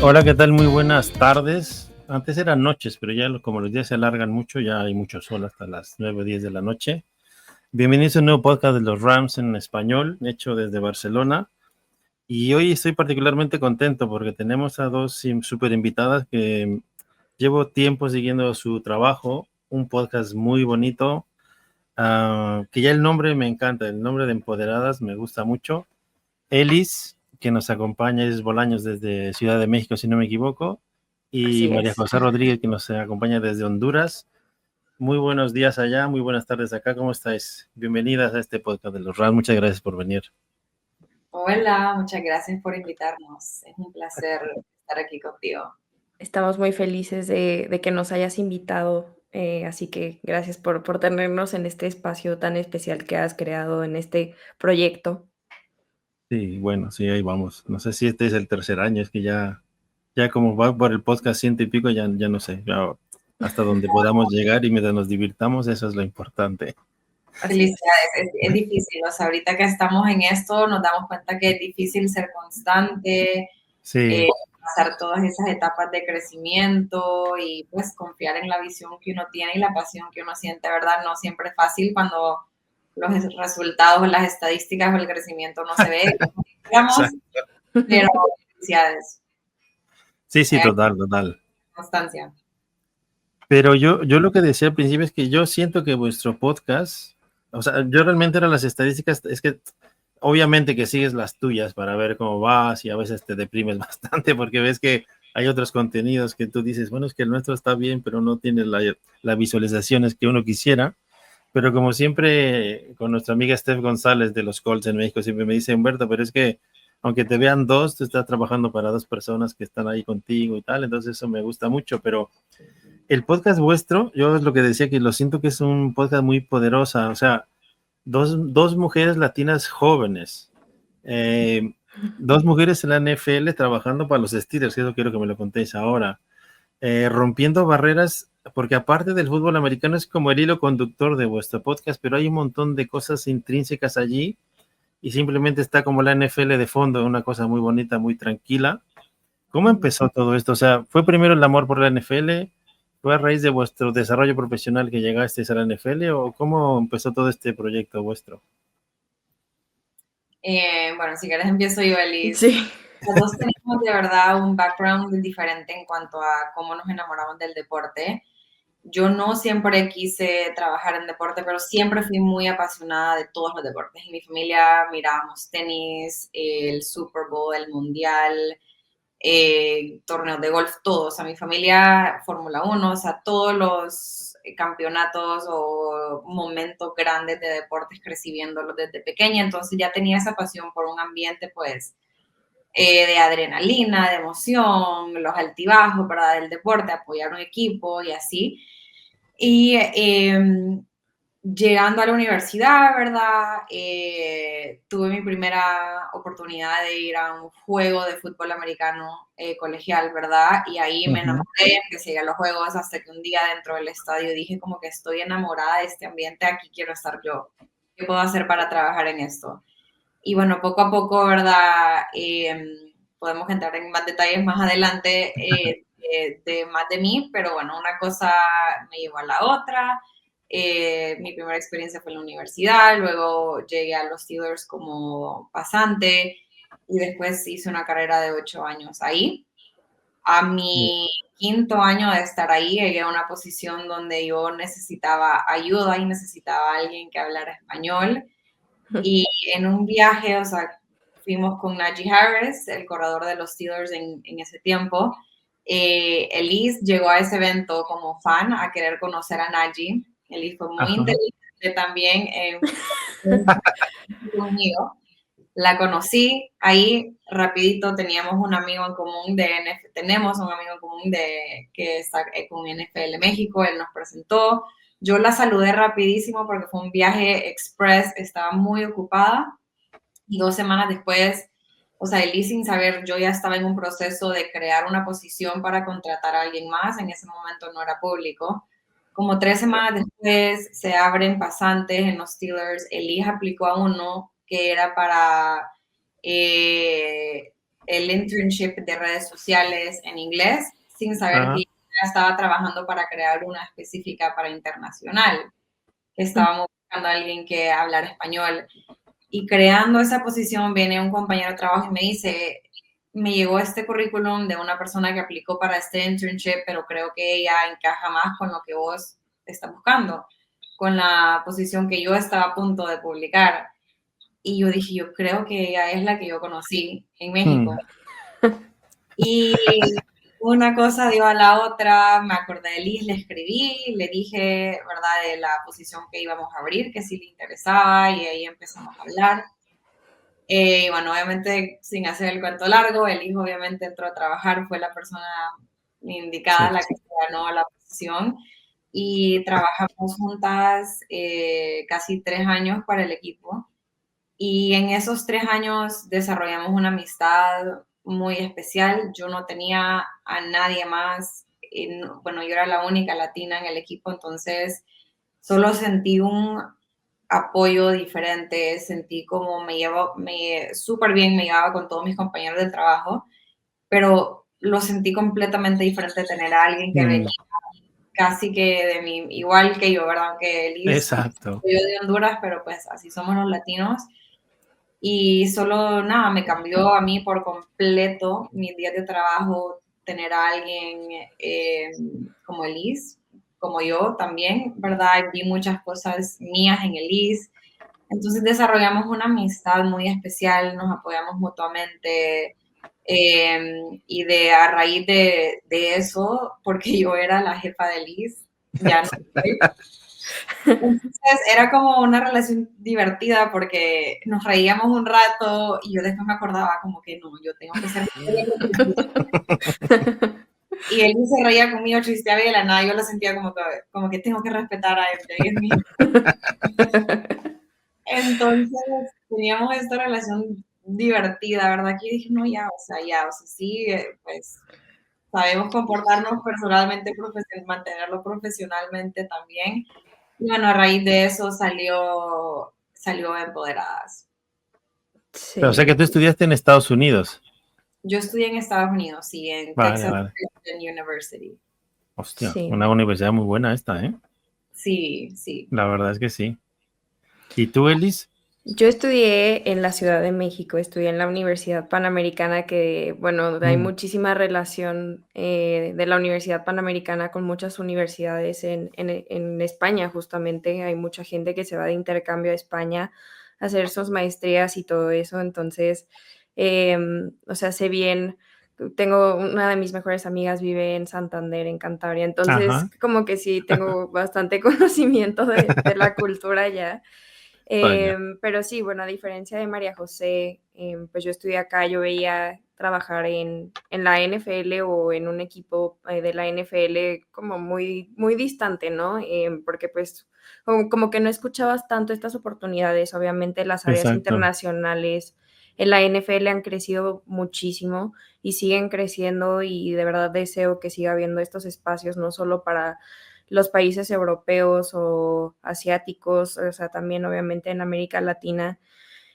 Hola, ¿qué tal? Muy buenas tardes. Antes eran noches, pero ya como los días se alargan mucho, ya hay mucho sol hasta las 9 o 10 de la noche. Bienvenidos a un nuevo podcast de los Rams en español, hecho desde Barcelona. Y hoy estoy particularmente contento porque tenemos a dos súper invitadas que llevo tiempo siguiendo su trabajo, un podcast muy bonito, que ya el nombre me encanta, el nombre de Empoderadas me gusta mucho. Elis, que nos acompaña, es Bolaños desde Ciudad de México, si no me equivoco, y Así María es. José Rodríguez, que nos acompaña desde Honduras. Muy buenos días allá, muy buenas tardes acá, ¿cómo estáis? Bienvenidas a este podcast de los RAS, muchas gracias por venir. Hola, muchas gracias por invitarnos. Es un placer estar aquí contigo. Estamos muy felices de que nos hayas invitado, así que gracias por tenernos en este espacio tan especial que has creado en este proyecto. Sí, bueno, sí, ahí vamos. No sé si este es el tercer año, es que ya como va por el podcast 100 y pico, ya no sé, ya hasta donde podamos llegar y mientras nos divirtamos, eso es lo importante. Felicidades, es difícil, o sea, ahorita que estamos en esto nos damos cuenta que es difícil ser constante, Sí. pasar todas esas etapas de crecimiento y pues confiar en la visión que uno tiene y la pasión que uno siente, ¿verdad? No siempre es fácil cuando los resultados, las estadísticas o el crecimiento no se ve, digamos, pero felicidades. Sí, total. Constancia. Pero yo lo que decía al principio es que yo siento que vuestro podcast, o sea, yo realmente era las estadísticas, es que obviamente que sigues las tuyas para ver cómo vas y a veces te deprimes bastante porque ves que hay otros contenidos que tú dices, bueno, es que el nuestro está bien, pero no tiene las visualizaciones que uno quisiera. Pero como siempre, con nuestra amiga Steph González de los Colts en México, siempre me dice, Humberto, pero es que aunque te vean dos, tú estás trabajando para dos personas que están ahí contigo y tal, entonces eso me gusta mucho, pero el podcast vuestro, yo es lo que decía, que lo siento que es un podcast muy poderosa, o sea, dos mujeres latinas jóvenes, dos mujeres en la NFL trabajando para los Steelers, que eso quiero que me lo contéis ahora, rompiendo barreras, porque aparte del fútbol americano es como el hilo conductor de vuestro podcast, pero hay un montón de cosas intrínsecas allí y simplemente está como la NFL de fondo, una cosa muy bonita, muy tranquila. ¿Cómo empezó todo esto? O sea, ¿fue primero el amor por la NFL? ¿Fue a raíz de vuestro desarrollo profesional que llegasteis a la NFL o cómo empezó todo este proyecto vuestro? Bueno, si quieres empiezo yo, Elis. Sí. Los dos tenemos de verdad un background diferente en cuanto a cómo nos enamoramos del deporte. Yo no siempre quise trabajar en deporte, pero siempre fui muy apasionada de todos los deportes. En mi familia mirábamos tenis, el Super Bowl, el Mundial, torneos de golf, todos. O sea, mi familia, Fórmula 1, o sea, todos los campeonatos o momentos grandes de deportes crecí viéndolos desde pequeña, entonces ya tenía esa pasión por un ambiente, pues, de adrenalina, de emoción, los altibajos, ¿verdad? Del deporte, apoyar un equipo y así. Y llegando a la universidad, ¿verdad? Tuve mi primera oportunidad de ir a un juego de fútbol americano colegial, ¿verdad? Y ahí me enamoré, empecé a ir a los juegos hasta que un día dentro del estadio dije como que estoy enamorada de este ambiente, aquí quiero estar yo. ¿Qué puedo hacer para trabajar en esto? Y bueno, poco a poco, ¿verdad? Podemos entrar en más detalles más adelante de más de mí, pero bueno, una cosa me llevó a la otra. Mi primera experiencia fue en la universidad, luego llegué a los Steelers como pasante y después hice una carrera de 8 años ahí. A mi quinto año de estar ahí llegué a una posición donde yo necesitaba ayuda y necesitaba a alguien que hablara español. Y en un viaje, o sea, fuimos con Najee Harris, el corredor de los Steelers en ese tiempo. Elise llegó a ese evento como fan a querer conocer a Najee. Elise fue muy inteligente también conmigo. La conocí ahí rapidito, teníamos un amigo en común tenemos un amigo en común que está con NFL México, él nos presentó. Yo la saludé rapidísimo porque fue un viaje express, estaba muy ocupada y 2 semanas después, o sea, Elise sin saber, yo ya estaba en un proceso de crear una posición para contratar a alguien más, en ese momento no era público. Como 3 semanas después se abren pasantes en los Steelers, Elise aplicó a uno que era para el internship de redes sociales en inglés sin saber que ya estaba trabajando para crear una específica para internacional. Estábamos buscando a alguien que hablara español. Y creando esa posición viene un compañero de trabajo y me dice, me llegó este currículum de una persona que aplicó para este internship, pero creo que ella encaja más con lo que vos estás buscando, con la posición que yo estaba a punto de publicar. Y yo dije, yo creo que ella es la que yo conocí en México. Y una cosa dio a la otra, me acordé de Liz, le escribí, le dije, ¿verdad?, de la posición que íbamos a abrir, que sí le interesaba, y ahí empezamos a hablar. Y bueno, obviamente, sin hacer el cuento largo, el hijo obviamente entró a trabajar, fue la persona indicada, la que se ganó la posición, y trabajamos juntas casi 3 años para el equipo. Y en esos 3 años desarrollamos una amistad muy especial. Yo no tenía a nadie más. Bueno, yo era la única latina en el equipo, entonces solo sentí un apoyo diferente, sentí como súper bien, me llevaba con todos mis compañeros del trabajo, pero lo sentí completamente diferente tener a alguien que venía casi que de mí, igual que yo, ¿verdad? Aunque Liz, Exacto. yo de Honduras, pero pues así somos los latinos. Y solo nada, me cambió a mí por completo mis días de trabajo, tener a alguien como Elise, como yo también, ¿verdad? Vi muchas cosas mías en Elise. Entonces desarrollamos una amistad muy especial, nos apoyamos mutuamente. Y a raíz de eso, porque yo era la jefa de Elise, ya no soy. Entonces era como una relación divertida porque nos reíamos un rato y yo después me acordaba como que no, yo tengo que ser y él se reía conmigo, chisteaba y de la nada yo lo sentía como que tengo que respetar a él. Entonces teníamos esta relación divertida, ¿verdad? Que dije, no, ya, o sea, sí, pues sabemos comportarnos personalmente, mantenerlo profesionalmente también. Y bueno, a raíz de eso salió Empoderadas. Sí. Pero, o sea que tú estudiaste en Estados Unidos. Yo estudié en Estados Unidos, sí, en Texas Christian University. Hostia, Sí. una universidad muy buena esta, ¿eh? Sí, sí. La verdad es que sí. ¿Y tú, Elis? Yo estudié en la Ciudad de México, estudié en la Universidad Panamericana, que, bueno, hay muchísima relación de la Universidad Panamericana con muchas universidades en España, justamente. Hay mucha gente que se va de intercambio a España a hacer sus maestrías y todo eso. Entonces, o sea, sé bien, tengo una de mis mejores amigas vive en Santander, en Cantabria. Entonces, como que sí, tengo bastante conocimiento de la cultura ya. Pero sí, bueno, a diferencia de María José, pues yo estudié acá, yo veía trabajar en la NFL o en un equipo de la NFL como muy, muy distante, ¿no? Porque pues como que no escuchabas tanto estas oportunidades. Obviamente las áreas internacionales en la NFL han crecido muchísimo y siguen creciendo, y de verdad deseo que siga habiendo estos espacios, no solo para los países europeos o asiáticos, o sea, también obviamente en América Latina.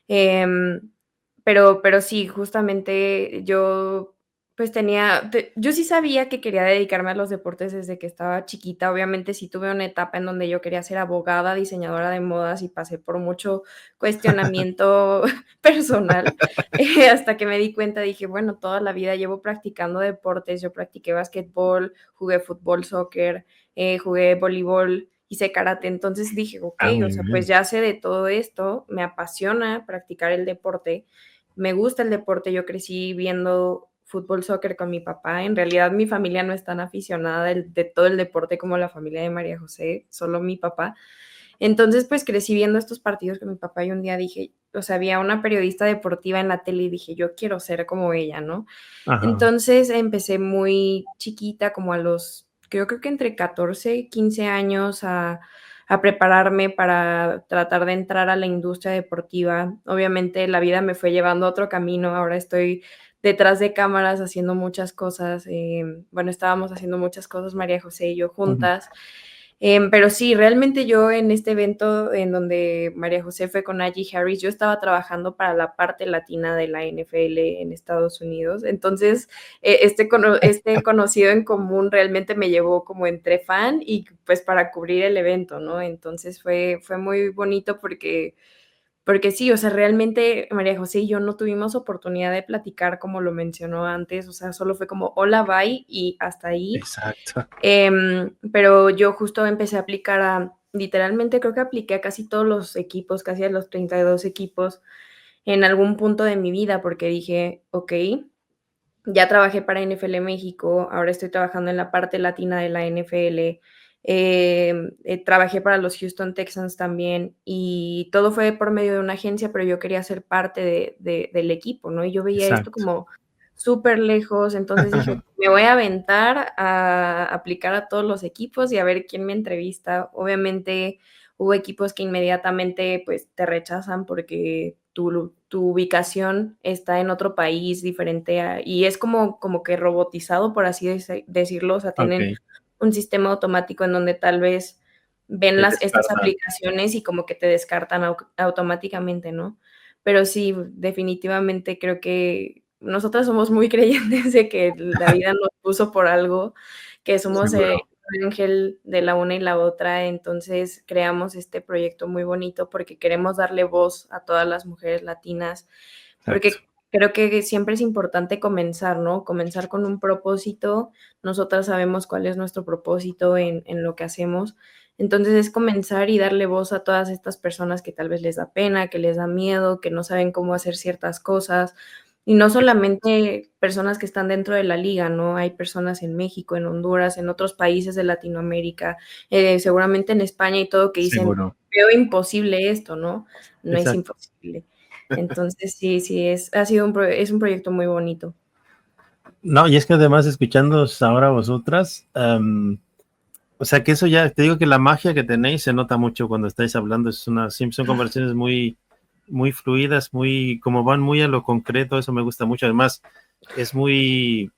Pero sí, justamente yo pues yo sí sabía que quería dedicarme a los deportes desde que estaba chiquita. Obviamente sí tuve una etapa en donde yo quería ser abogada, diseñadora de modas, y pasé por mucho cuestionamiento personal, hasta que me di cuenta, dije, bueno, toda la vida llevo practicando deportes. Yo practiqué básquetbol, jugué fútbol, soccer, jugué voleibol, hice karate. Entonces dije, ok, o sea, pues ya sé de todo esto, me apasiona practicar el deporte, me gusta el deporte. Yo crecí viendo fútbol, soccer con mi papá. En realidad mi familia no es tan aficionada de todo el deporte como la familia de María José, solo mi papá. Entonces, pues crecí viendo estos partidos con mi papá, y un día dije, o sea, había una periodista deportiva en la tele y dije, yo quiero ser como ella, ¿no? Entonces empecé muy chiquita, como a los, creo que entre 14 y 15 años, a prepararme para tratar de entrar a la industria deportiva. Obviamente la vida me fue llevando a otro camino. Ahora estoy detrás de cámaras haciendo muchas cosas. Bueno, estábamos haciendo muchas cosas María José y yo juntas. Pero sí, realmente yo en este evento en donde María José fue con Najee Harris, yo estaba trabajando para la parte latina de la NFL en Estados Unidos. Entonces, este conocido en común realmente me llevó como entre fan y pues para cubrir el evento, ¿no? Entonces fue muy bonito porque sí, o sea, realmente María José y yo no tuvimos oportunidad de platicar como lo mencionó antes, o sea, solo fue como hola, bye y hasta ahí. Exacto. Pero yo justo empecé a aplicar literalmente creo que apliqué a casi todos los equipos, casi a los 32 equipos en algún punto de mi vida, porque dije, ok, ya trabajé para NFL México, ahora estoy trabajando en la parte latina de la NFL, trabajé para los Houston Texans también y todo fue por medio de una agencia, pero yo quería ser parte del equipo, ¿no? Y yo veía esto Exacto. como súper lejos, entonces dije, me voy a aventar a aplicar a todos los equipos y a ver quién me entrevista. Obviamente hubo equipos que inmediatamente pues te rechazan porque tu ubicación está en otro país diferente y es como que robotizado, por así decirlo, o sea, tienen Ok. un sistema automático en donde tal vez ven Te estas descartan. aplicaciones y como que te descartan automáticamente, ¿no? Pero sí, definitivamente creo que nosotras somos muy creyentes de que la vida nos puso por algo, que somos Seguro. un ángel de la una y la otra, entonces creamos este proyecto muy bonito porque queremos darle voz a todas las mujeres latinas, Exacto. porque creo que siempre es importante comenzar, ¿no? Comenzar con un propósito. Nosotras sabemos cuál es nuestro propósito en lo que hacemos. Entonces es comenzar y darle voz a todas estas personas que tal vez les da pena, que les da miedo, que no saben cómo hacer ciertas cosas. Y no solamente personas que están dentro de la liga, ¿no? Hay personas en México, en Honduras, en otros países de Latinoamérica, seguramente en España y todo, que dicen, Seguro. veo imposible esto, ¿no? No es Exacto. imposible. Entonces, sí, es un proyecto muy bonito. No, y es que además escuchando ahora vosotras, o sea que eso ya, te digo que la magia que tenéis se nota mucho cuando estáis hablando, siempre son conversaciones muy, muy fluidas, muy, como van muy a lo concreto, eso me gusta mucho. Además, es muy,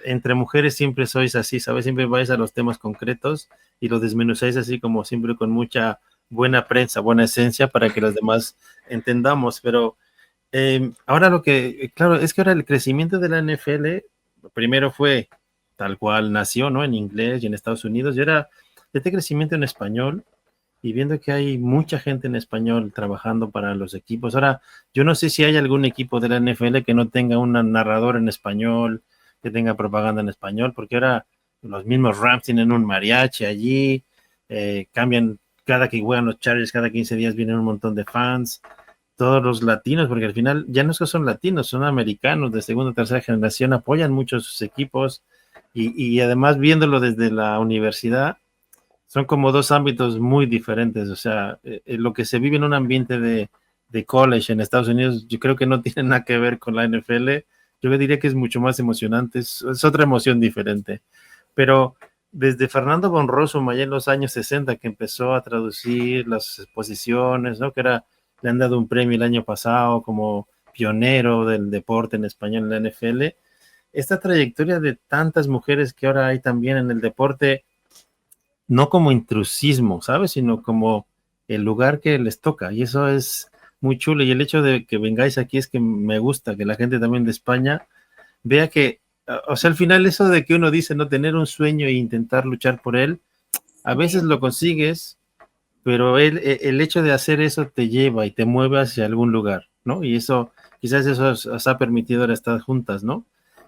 entre mujeres siempre sois así, ¿sabes? Siempre vais a los temas concretos y lo desmenuzáis así como siempre con mucha buena prensa, buena esencia para que los demás entendamos, pero ahora claro, es que ahora el crecimiento de la NFL primero fue tal cual nació, ¿no? En inglés y en Estados Unidos, y era este crecimiento en español y viendo que hay mucha gente en español trabajando para los equipos. Ahora, yo no sé si hay algún equipo de la NFL que no tenga un narrador en español, que tenga propaganda en español, porque ahora los mismos Rams tienen un mariachi allí, cambian cada que juegan los Chargers, cada 15 días vienen un montón de fans todos los latinos, porque al final ya no es que son latinos, son americanos de segunda o tercera generación, apoyan mucho a sus equipos y además viéndolo desde la universidad, son como dos ámbitos muy diferentes, o sea, lo que se vive en un ambiente de college en Estados Unidos, yo creo que no tiene nada que ver con la NFL, yo diría que es mucho más emocionante, es otra emoción diferente, pero desde Fernando Bonroso, allá en los años 60, que empezó a traducir las exposiciones, ¿no? Que le han dado un premio el año pasado como pionero del deporte en español en la NFL. Esta trayectoria de tantas mujeres que ahora hay también en el deporte, no como intrusismo, ¿sabes? Sino como el lugar que les toca. Y eso es muy chulo. Y el hecho de que vengáis aquí es que me gusta, que la gente también de España vea que, o sea, al final eso de que uno dice no tener un sueño e intentar luchar por él, a veces lo consigues, pero el hecho de hacer eso te lleva y te mueve hacia algún lugar, ¿no? Y eso, quizás eso os ha permitido ahora estar juntas, ¿no?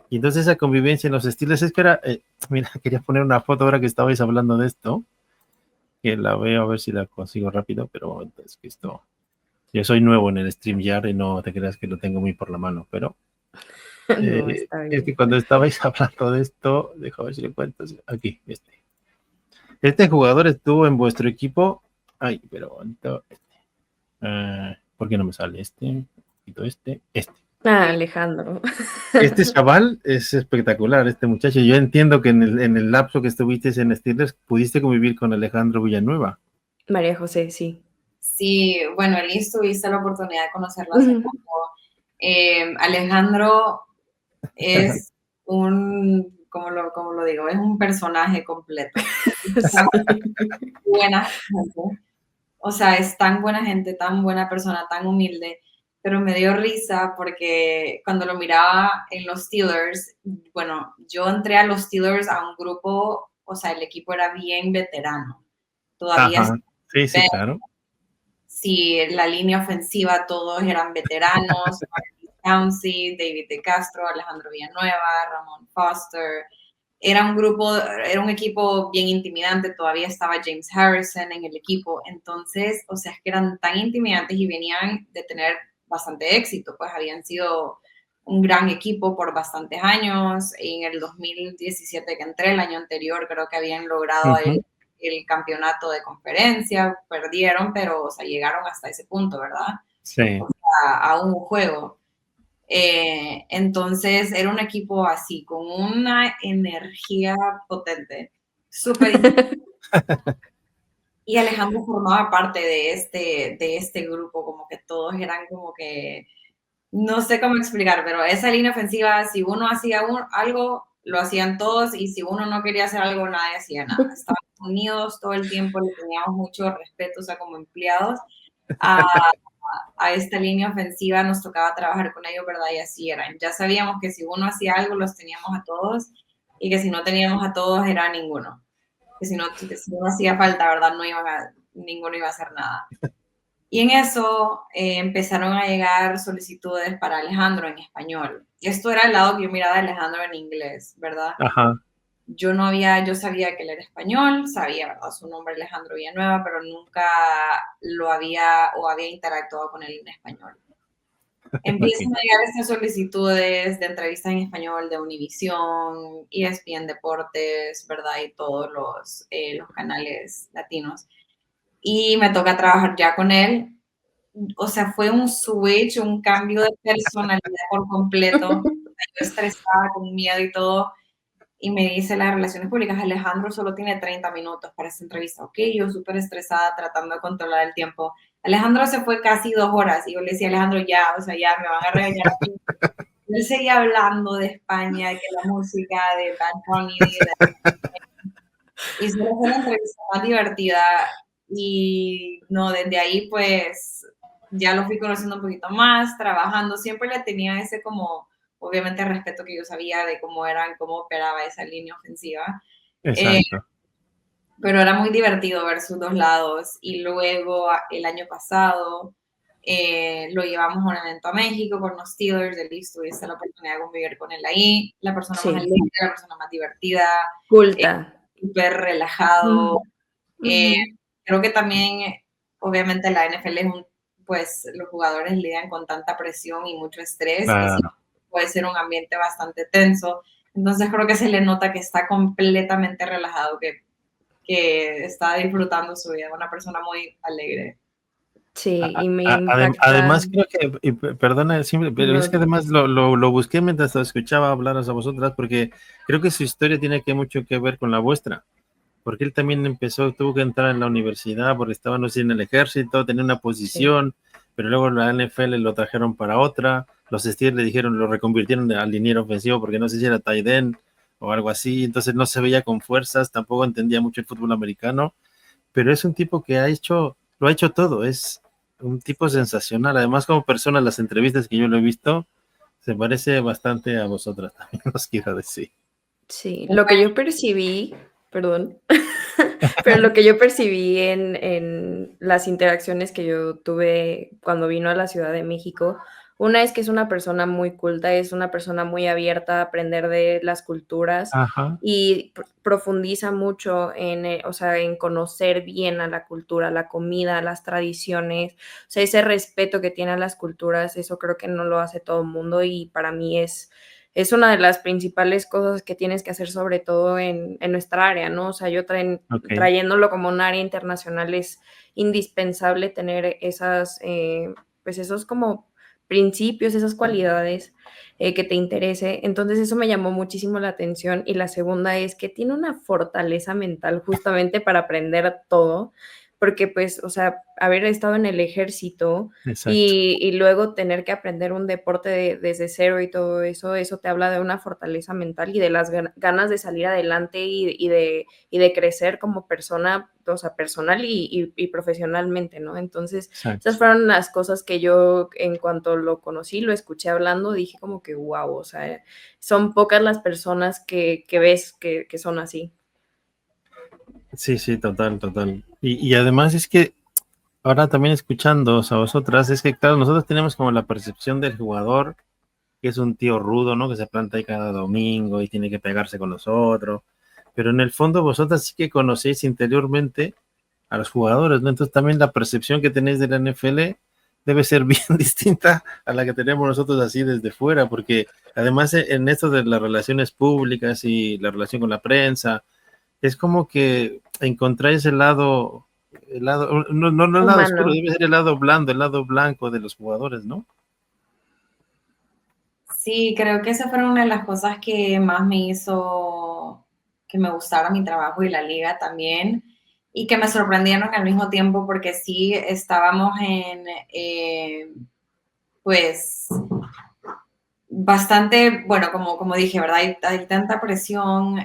Y entonces esa convivencia en los estilos, es que era, mira, quería poner una foto ahora que estabais hablando de esto, que la veo a ver si la consigo rápido, pero es que esto, yo soy nuevo en el StreamYard y no te creas que lo tengo muy por la mano, pero No, está es bien. que cuando estabais hablando de esto, deja ver si lo encuentro, aquí, este jugador estuvo en vuestro equipo, ay, pero ¿por qué no me sale este? Alejandro. Este chaval es espectacular, este muchacho. Yo entiendo que en el lapso que estuviste en Steelers pudiste convivir con Alejandro Villanueva. María José, sí. Sí, bueno, Elis, tuviste la oportunidad de conocerlo hace poco. Alejandro es un como lo digo, es un personaje completo. Sí. Buena gente. O sea, es tan buena gente, tan buena persona, tan humilde, pero me dio risa porque cuando lo miraba en los Steelers, bueno, yo entré a los Steelers a un grupo, o sea, el equipo era bien veterano. Todavía Ajá, sí, sí, claro. sí, la línea ofensiva todos eran veteranos, Marquise Pouncey, David De Castro, Alejandro Villanueva, Ramón Foster. Era un grupo, era un equipo bien intimidante, todavía estaba James Harrison en el equipo, entonces, o sea, es que eran tan intimidantes y venían de tener bastante éxito, pues habían sido un gran equipo por bastantes años. En el 2017 que entré, el año anterior, creo que habían logrado el campeonato de conferencia, perdieron, pero, o sea, llegaron hasta ese punto, ¿verdad? Sí. O sea, a un juego. Entonces era un equipo así, con una energía potente, súper. Y Alejandro formaba parte de este grupo, como que todos eran como que, no sé cómo explicar, pero esa línea ofensiva, si uno hacía algo, lo hacían todos, y si uno no quería hacer algo, nadie hacía nada. Estaban unidos todo el tiempo, le teníamos mucho respeto, o sea, como empleados, a esta línea ofensiva nos tocaba trabajar con ellos, ¿verdad? Y así eran. Ya sabíamos que si uno hacía algo, los teníamos a todos, y que si no teníamos a todos, era ninguno. Que si no hacía falta, ¿verdad? Ninguno iba a hacer nada. Y en eso empezaron a llegar solicitudes para Alejandro en español. Esto era el lado que yo miraba de Alejandro en inglés, ¿verdad? Ajá. Yo sabía que él era español, sabía, ¿verdad? Su nombre Alejandro Villanueva, pero nunca había interactuado con él en español. Empiezan a llegar estas solicitudes de entrevistas en español de Univisión, ESPN Deportes, ¿verdad? Y todos los canales latinos. Y me toca trabajar ya con él. O sea, fue un switch, un cambio de personalidad por completo. Yo estresada, con miedo y todo. Y me dice las relaciones públicas, Alejandro solo tiene 30 minutos para esta entrevista. Ok, yo súper estresada, tratando de controlar el tiempo. Alejandro se fue casi 2 horas y yo le decía, Alejandro, ya, o sea, ya me van a regañar aquí. Él seguía hablando de España, de que la música, de Bad Bunny, y solo fue la entrevista más divertida. Y no, desde ahí pues ya lo fui conociendo un poquito más, trabajando. Siempre le tenía ese como, obviamente, respeto que yo sabía de cómo operaba esa línea ofensiva. Exacto. Pero era muy divertido ver sus dos lados. Y luego el año pasado lo llevamos a un evento a México con los Steelers. Tuviste la oportunidad de convivir con él ahí. La persona más alegre, la persona más divertida. Culta. Súper relajado. Creo que también, obviamente, la NFL pues los jugadores lidian con tanta presión y mucho estrés, Claro. que sí puede ser un ambiente bastante tenso. Entonces creo que se le nota que está completamente relajado, que está disfrutando su vida, una persona muy alegre. Sí, y me impacta. Además, creo que, y perdona, pero es que además lo busqué mientras lo escuchaba hablar a vosotras, porque creo que su historia tiene mucho que ver con la vuestra, porque él también tuvo que entrar en la universidad porque estaba, no sé, en el ejército, tenía una posición, pero luego la NFL lo trajeron para otra, los Steelers le dijeron, lo reconvirtieron al liniero ofensivo porque no sé si era tight end o algo así, entonces no se veía con fuerzas, tampoco entendía mucho el fútbol americano, pero es un tipo que lo ha hecho todo, es un tipo sensacional. Además, como persona, las entrevistas que yo lo he visto, se parece bastante a vosotras, también os quiero decir. Sí, lo que yo percibí, perdón, pero lo que yo percibí en las interacciones que yo tuve cuando vino a la Ciudad de México, una es que es una persona muy culta, es una persona muy abierta a aprender de las culturas. Ajá. Y profundiza mucho o sea, en conocer bien a la cultura, la comida, las tradiciones, o sea, ese respeto que tiene a las culturas, eso creo que no lo hace todo el mundo y para mí es una de las principales cosas que tienes que hacer, sobre todo en nuestra área, ¿no? O sea, yo trayéndolo como un área internacional es indispensable tener pues esos como principios, esas cualidades que te interese. Entonces eso me llamó muchísimo la atención. Y la segunda es que tiene una fortaleza mental justamente para aprender todo, porque pues, o sea, haber estado en el ejército y luego tener que aprender un deporte desde cero y todo eso, eso te habla de una fortaleza mental y de las ganas de salir adelante y de crecer como persona, o sea, personal y profesionalmente, ¿no? Entonces, esas fueron las cosas que yo, en cuanto lo conocí, lo escuché hablando, dije como que wow, o sea, son pocas las personas que ves que son así. Sí, sí, total. Y además es que ahora también escuchando a vosotras, es que claro, nosotros tenemos como la percepción del jugador, que es un tío rudo, ¿no? Que se planta ahí cada domingo y tiene que pegarse con nosotros. Pero en el fondo vosotras sí que conocéis interiormente a los jugadores, ¿no? Entonces también la percepción que tenéis de la NFL debe ser bien distinta a la que tenemos nosotros así desde fuera, porque además en esto de las relaciones públicas y la relación con la prensa, es como que encontráis no el lado oscuro, debe ser el lado blando, el lado blanco de los jugadores, ¿no? Sí, creo que esa fue una de las cosas que más me hizo que me gustara mi trabajo y la liga también, y que me sorprendieron al mismo tiempo porque sí estábamos pues, bastante, bueno, como dije, ¿verdad? Hay tanta presión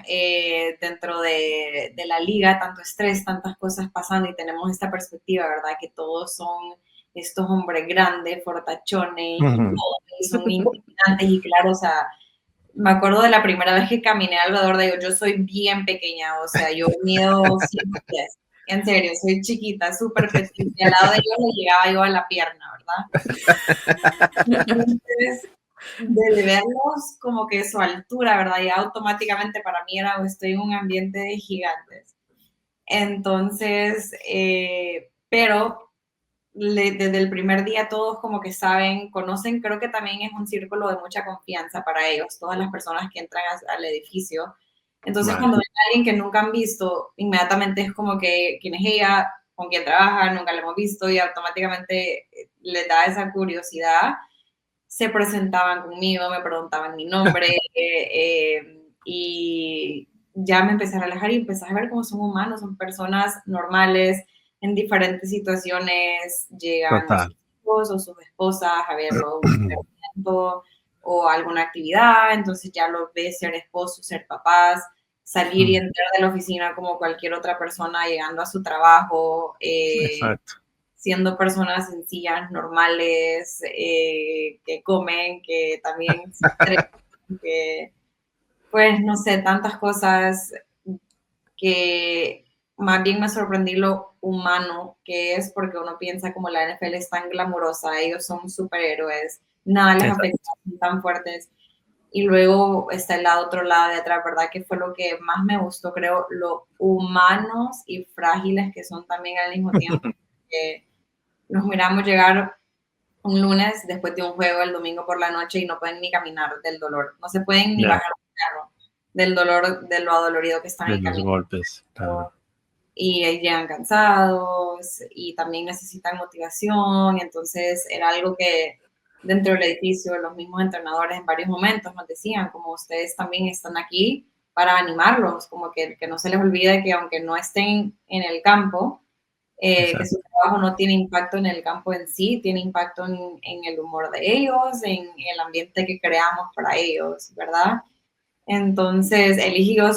dentro de la liga, tanto estrés, tantas cosas pasando y tenemos esta perspectiva, ¿verdad? Que todos son estos hombres grandes, fortachones, y son intimidantes y claro, o sea, me acuerdo de la primera vez que caminé alrededor de ellos, yo soy bien pequeña, o sea, yo mido 5 pies, en serio, soy chiquita, súper petita, y al lado de ellos le llegaba yo a la pierna, ¿verdad? Entonces, de verlos como que su altura, ¿verdad? Ya automáticamente para mí era, estoy en un ambiente de gigantes. Entonces, pero desde el primer día todos como que saben, conocen, creo que también es un círculo de mucha confianza para ellos, todas las personas que entran al edificio. Entonces, cuando ven a alguien que nunca han visto, inmediatamente es como que quién es ella, con quién trabaja, nunca la hemos visto y automáticamente les da esa curiosidad. Se presentaban conmigo, me preguntaban mi nombre y ya me empecé a relajar y empecé a ver cómo son humanos, son personas normales en diferentes situaciones, llegan o sus hijos o sus esposas a verlo o alguna actividad, entonces ya los ves ser esposos, ser papás, salir y entrar de la oficina como cualquier otra persona llegando a su trabajo. Exacto. Siendo personas sencillas, normales, que comen, que también se estresan, que, pues, no sé, tantas cosas que más bien me sorprendí lo humano que es, porque uno piensa como la NFL es tan glamurosa, ellos son superhéroes, nada les afecta, son tan fuertes. Y luego está el otro lado de atrás, ¿verdad? Que fue lo que más me gustó, creo, lo humanos y frágiles que son también al mismo tiempo. Que nos miramos llegar un lunes después de un juego el domingo por la noche y no pueden ni caminar del dolor, no se pueden ni bajar del carro, del dolor, de lo adolorido que están de en los camino. golpes, claro. Y llegan cansados y también necesitan motivación, entonces era algo que dentro del edificio los mismos entrenadores en varios momentos nos decían, como ustedes también están aquí para animarlos, como que no se les olvide que aunque no estén en el campo, que su trabajo no tiene impacto en el campo en sí, tiene impacto en el humor de ellos, en el ambiente que creamos para ellos, ¿verdad? Entonces, él y yo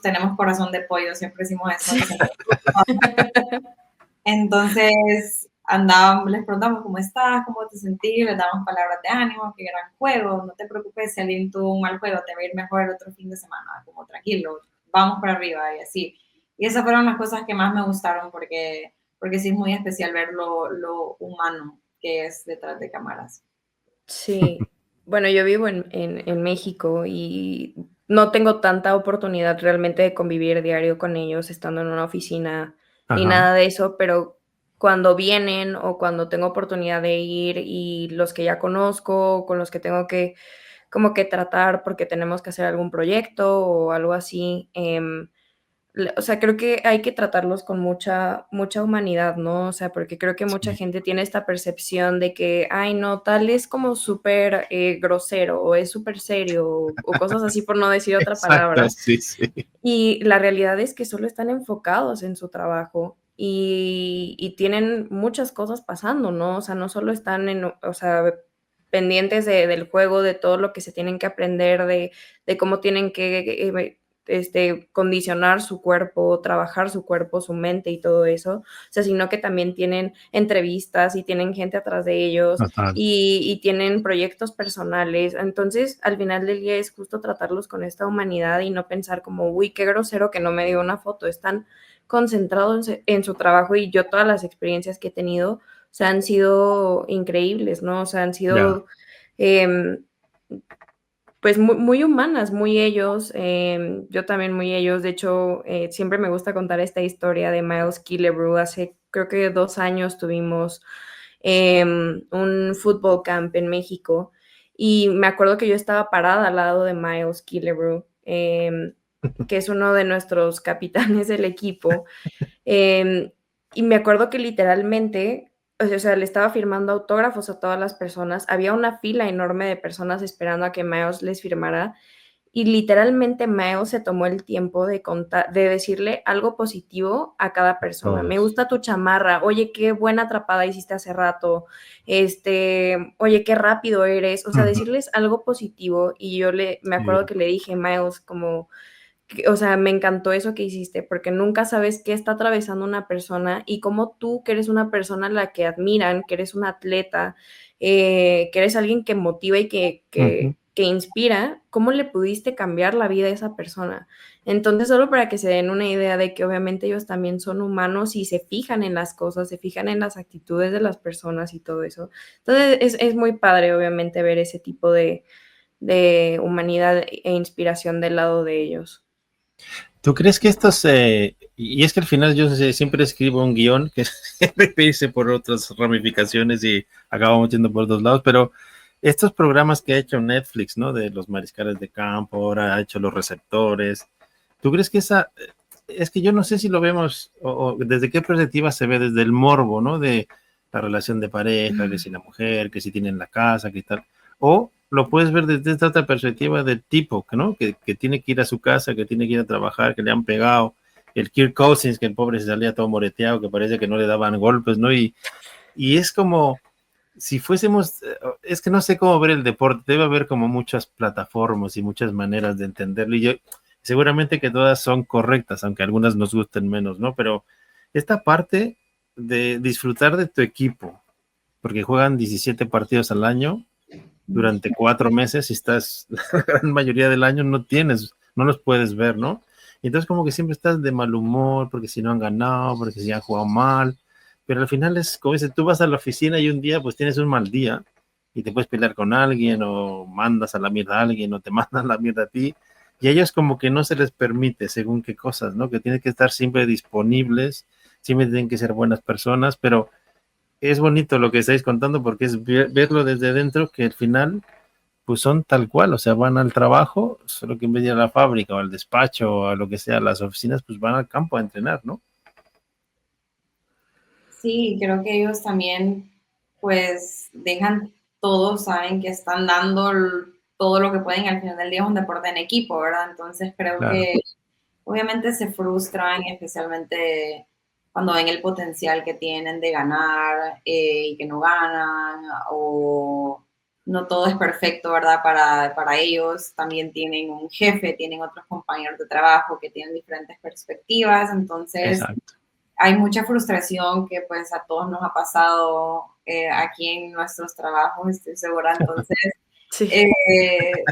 tenemos corazón de pollo, siempre decimos eso. Sí. Entonces, les preguntamos cómo estás, cómo te sentís, les damos palabras de ánimo, qué gran juego, no te preocupes si alguien tuvo un mal juego, te va a ir mejor el otro fin de semana, como tranquilo, vamos para arriba y así. Y esas fueron las cosas que más me gustaron porque sí es muy especial ver lo humano que es detrás de cámaras. Sí, bueno, yo vivo en México y no tengo tanta oportunidad realmente de convivir diario con ellos estando en una oficina ni nada de eso, pero cuando vienen o cuando tengo oportunidad de ir y los que ya conozco, con los que tengo que como que tratar porque tenemos que hacer algún proyecto o algo así, o sea, creo que hay que tratarlos con mucha humanidad, ¿no? O sea, porque creo que mucha gente tiene esta percepción de que, ay, no, tal es como súper grosero o es súper serio o cosas así por no decir otra palabra. Sí, sí. Y la realidad es que solo están enfocados en su trabajo y tienen muchas cosas pasando, ¿no? O sea, no solo están o sea, pendientes del juego, de todo lo que se tienen que aprender, de cómo tienen que condicionar su cuerpo, trabajar su cuerpo, su mente y todo eso, o sea, sino que también tienen entrevistas y tienen gente atrás de ellos Total. y tienen proyectos personales. Entonces, al final del día es justo tratarlos con esta humanidad y no pensar como, uy, qué grosero que no me dio una foto. Están concentrados en su trabajo y yo todas las experiencias que he tenido, o sea, han sido increíbles, ¿no? O sea, han Ya. sido pues muy humanas, muy ellos, yo también muy ellos. De hecho, siempre me gusta contar esta historia de Miles Killebrew. Hace creo que 2 años tuvimos un fútbol camp en México y me acuerdo que yo estaba parada al lado de Miles Killebrew, que es uno de nuestros capitanes del equipo. Y me acuerdo que literalmente, o sea, le estaba firmando autógrafos a todas las personas. Había una fila enorme de personas esperando a que Miles les firmara. Y literalmente Miles se tomó el tiempo de contar, de decirle algo positivo a cada persona. Me Todos. gusta tu chamarra. Oye, qué buena atrapada hiciste hace rato. Oye, qué rápido eres. O sea, Ujú. decirles algo positivo. Y me acuerdo Sí. que le dije, Miles, como o sea, me encantó eso que hiciste, porque nunca sabes qué está atravesando una persona y cómo tú, que eres una persona a la que admiran, que eres un atleta, que eres alguien que motiva y Ujú. que inspira, ¿cómo le pudiste cambiar la vida a esa persona? Entonces, solo para que se den una idea de que obviamente ellos también son humanos y se fijan en las cosas, se fijan en las actitudes de las personas y todo eso. Entonces, es muy padre, obviamente, ver ese tipo de humanidad e inspiración del lado de ellos. ¿Tú crees que estos, y es que al final yo siempre escribo un guión que se hice por otras ramificaciones y acabamos yendo por dos lados, pero estos programas que ha hecho Netflix, ¿no? De los mariscales de campo, ahora ha hecho los receptores, ¿tú crees que es que yo no sé si lo vemos, o desde qué perspectiva se ve, desde el morbo, ¿no? De la relación de pareja, que si la mujer, que si tienen la casa, que tal, o lo puedes ver desde esta otra perspectiva del tipo, ¿no? Que tiene que ir a su casa, que tiene que ir a trabajar, que le han pegado, el Kirk Cousins, que el pobre se salía todo moreteado, que parece que no le daban golpes, ¿no? Y es como, si fuésemos, es que no sé cómo ver el deporte, debe haber como muchas plataformas y muchas maneras de entenderlo, y yo, seguramente que todas son correctas, aunque algunas nos gusten menos, ¿no? Pero esta parte de disfrutar de tu equipo, porque juegan 17 partidos al año, durante 4 meses y estás, la gran mayoría del año no los puedes ver, ¿no? Y entonces como que siempre estás de mal humor, porque si no han ganado, porque si han jugado mal, pero al final es como dices, tú vas a la oficina y un día pues tienes un mal día y te puedes pelear con alguien o mandas a la mierda a alguien o te mandan a la mierda a ti y a ellos como que no se les permite según qué cosas, ¿no? Que tienen que estar siempre disponibles, siempre tienen que ser buenas personas, pero es bonito lo que estáis contando porque es verlo desde dentro que al final pues son tal cual, o sea, van al trabajo, solo que en vez de ir a la fábrica o al despacho o a lo que sea, a las oficinas, pues van al campo a entrenar, ¿no? Sí, creo que ellos también, pues, dejan todo, saben que están dando todo lo que pueden, y al final del día es un deporte en equipo, ¿verdad? Entonces creo Claro, que obviamente se frustran, especialmente cuando ven el potencial que tienen de ganar y que no ganan, o no todo es perfecto, ¿verdad? Para ellos también tienen un jefe, tienen otros compañeros de trabajo que tienen diferentes perspectivas, entonces exacto. hay mucha frustración que pues a todos nos ha pasado aquí en nuestros trabajos, estoy segura. Entonces, Sí. eh,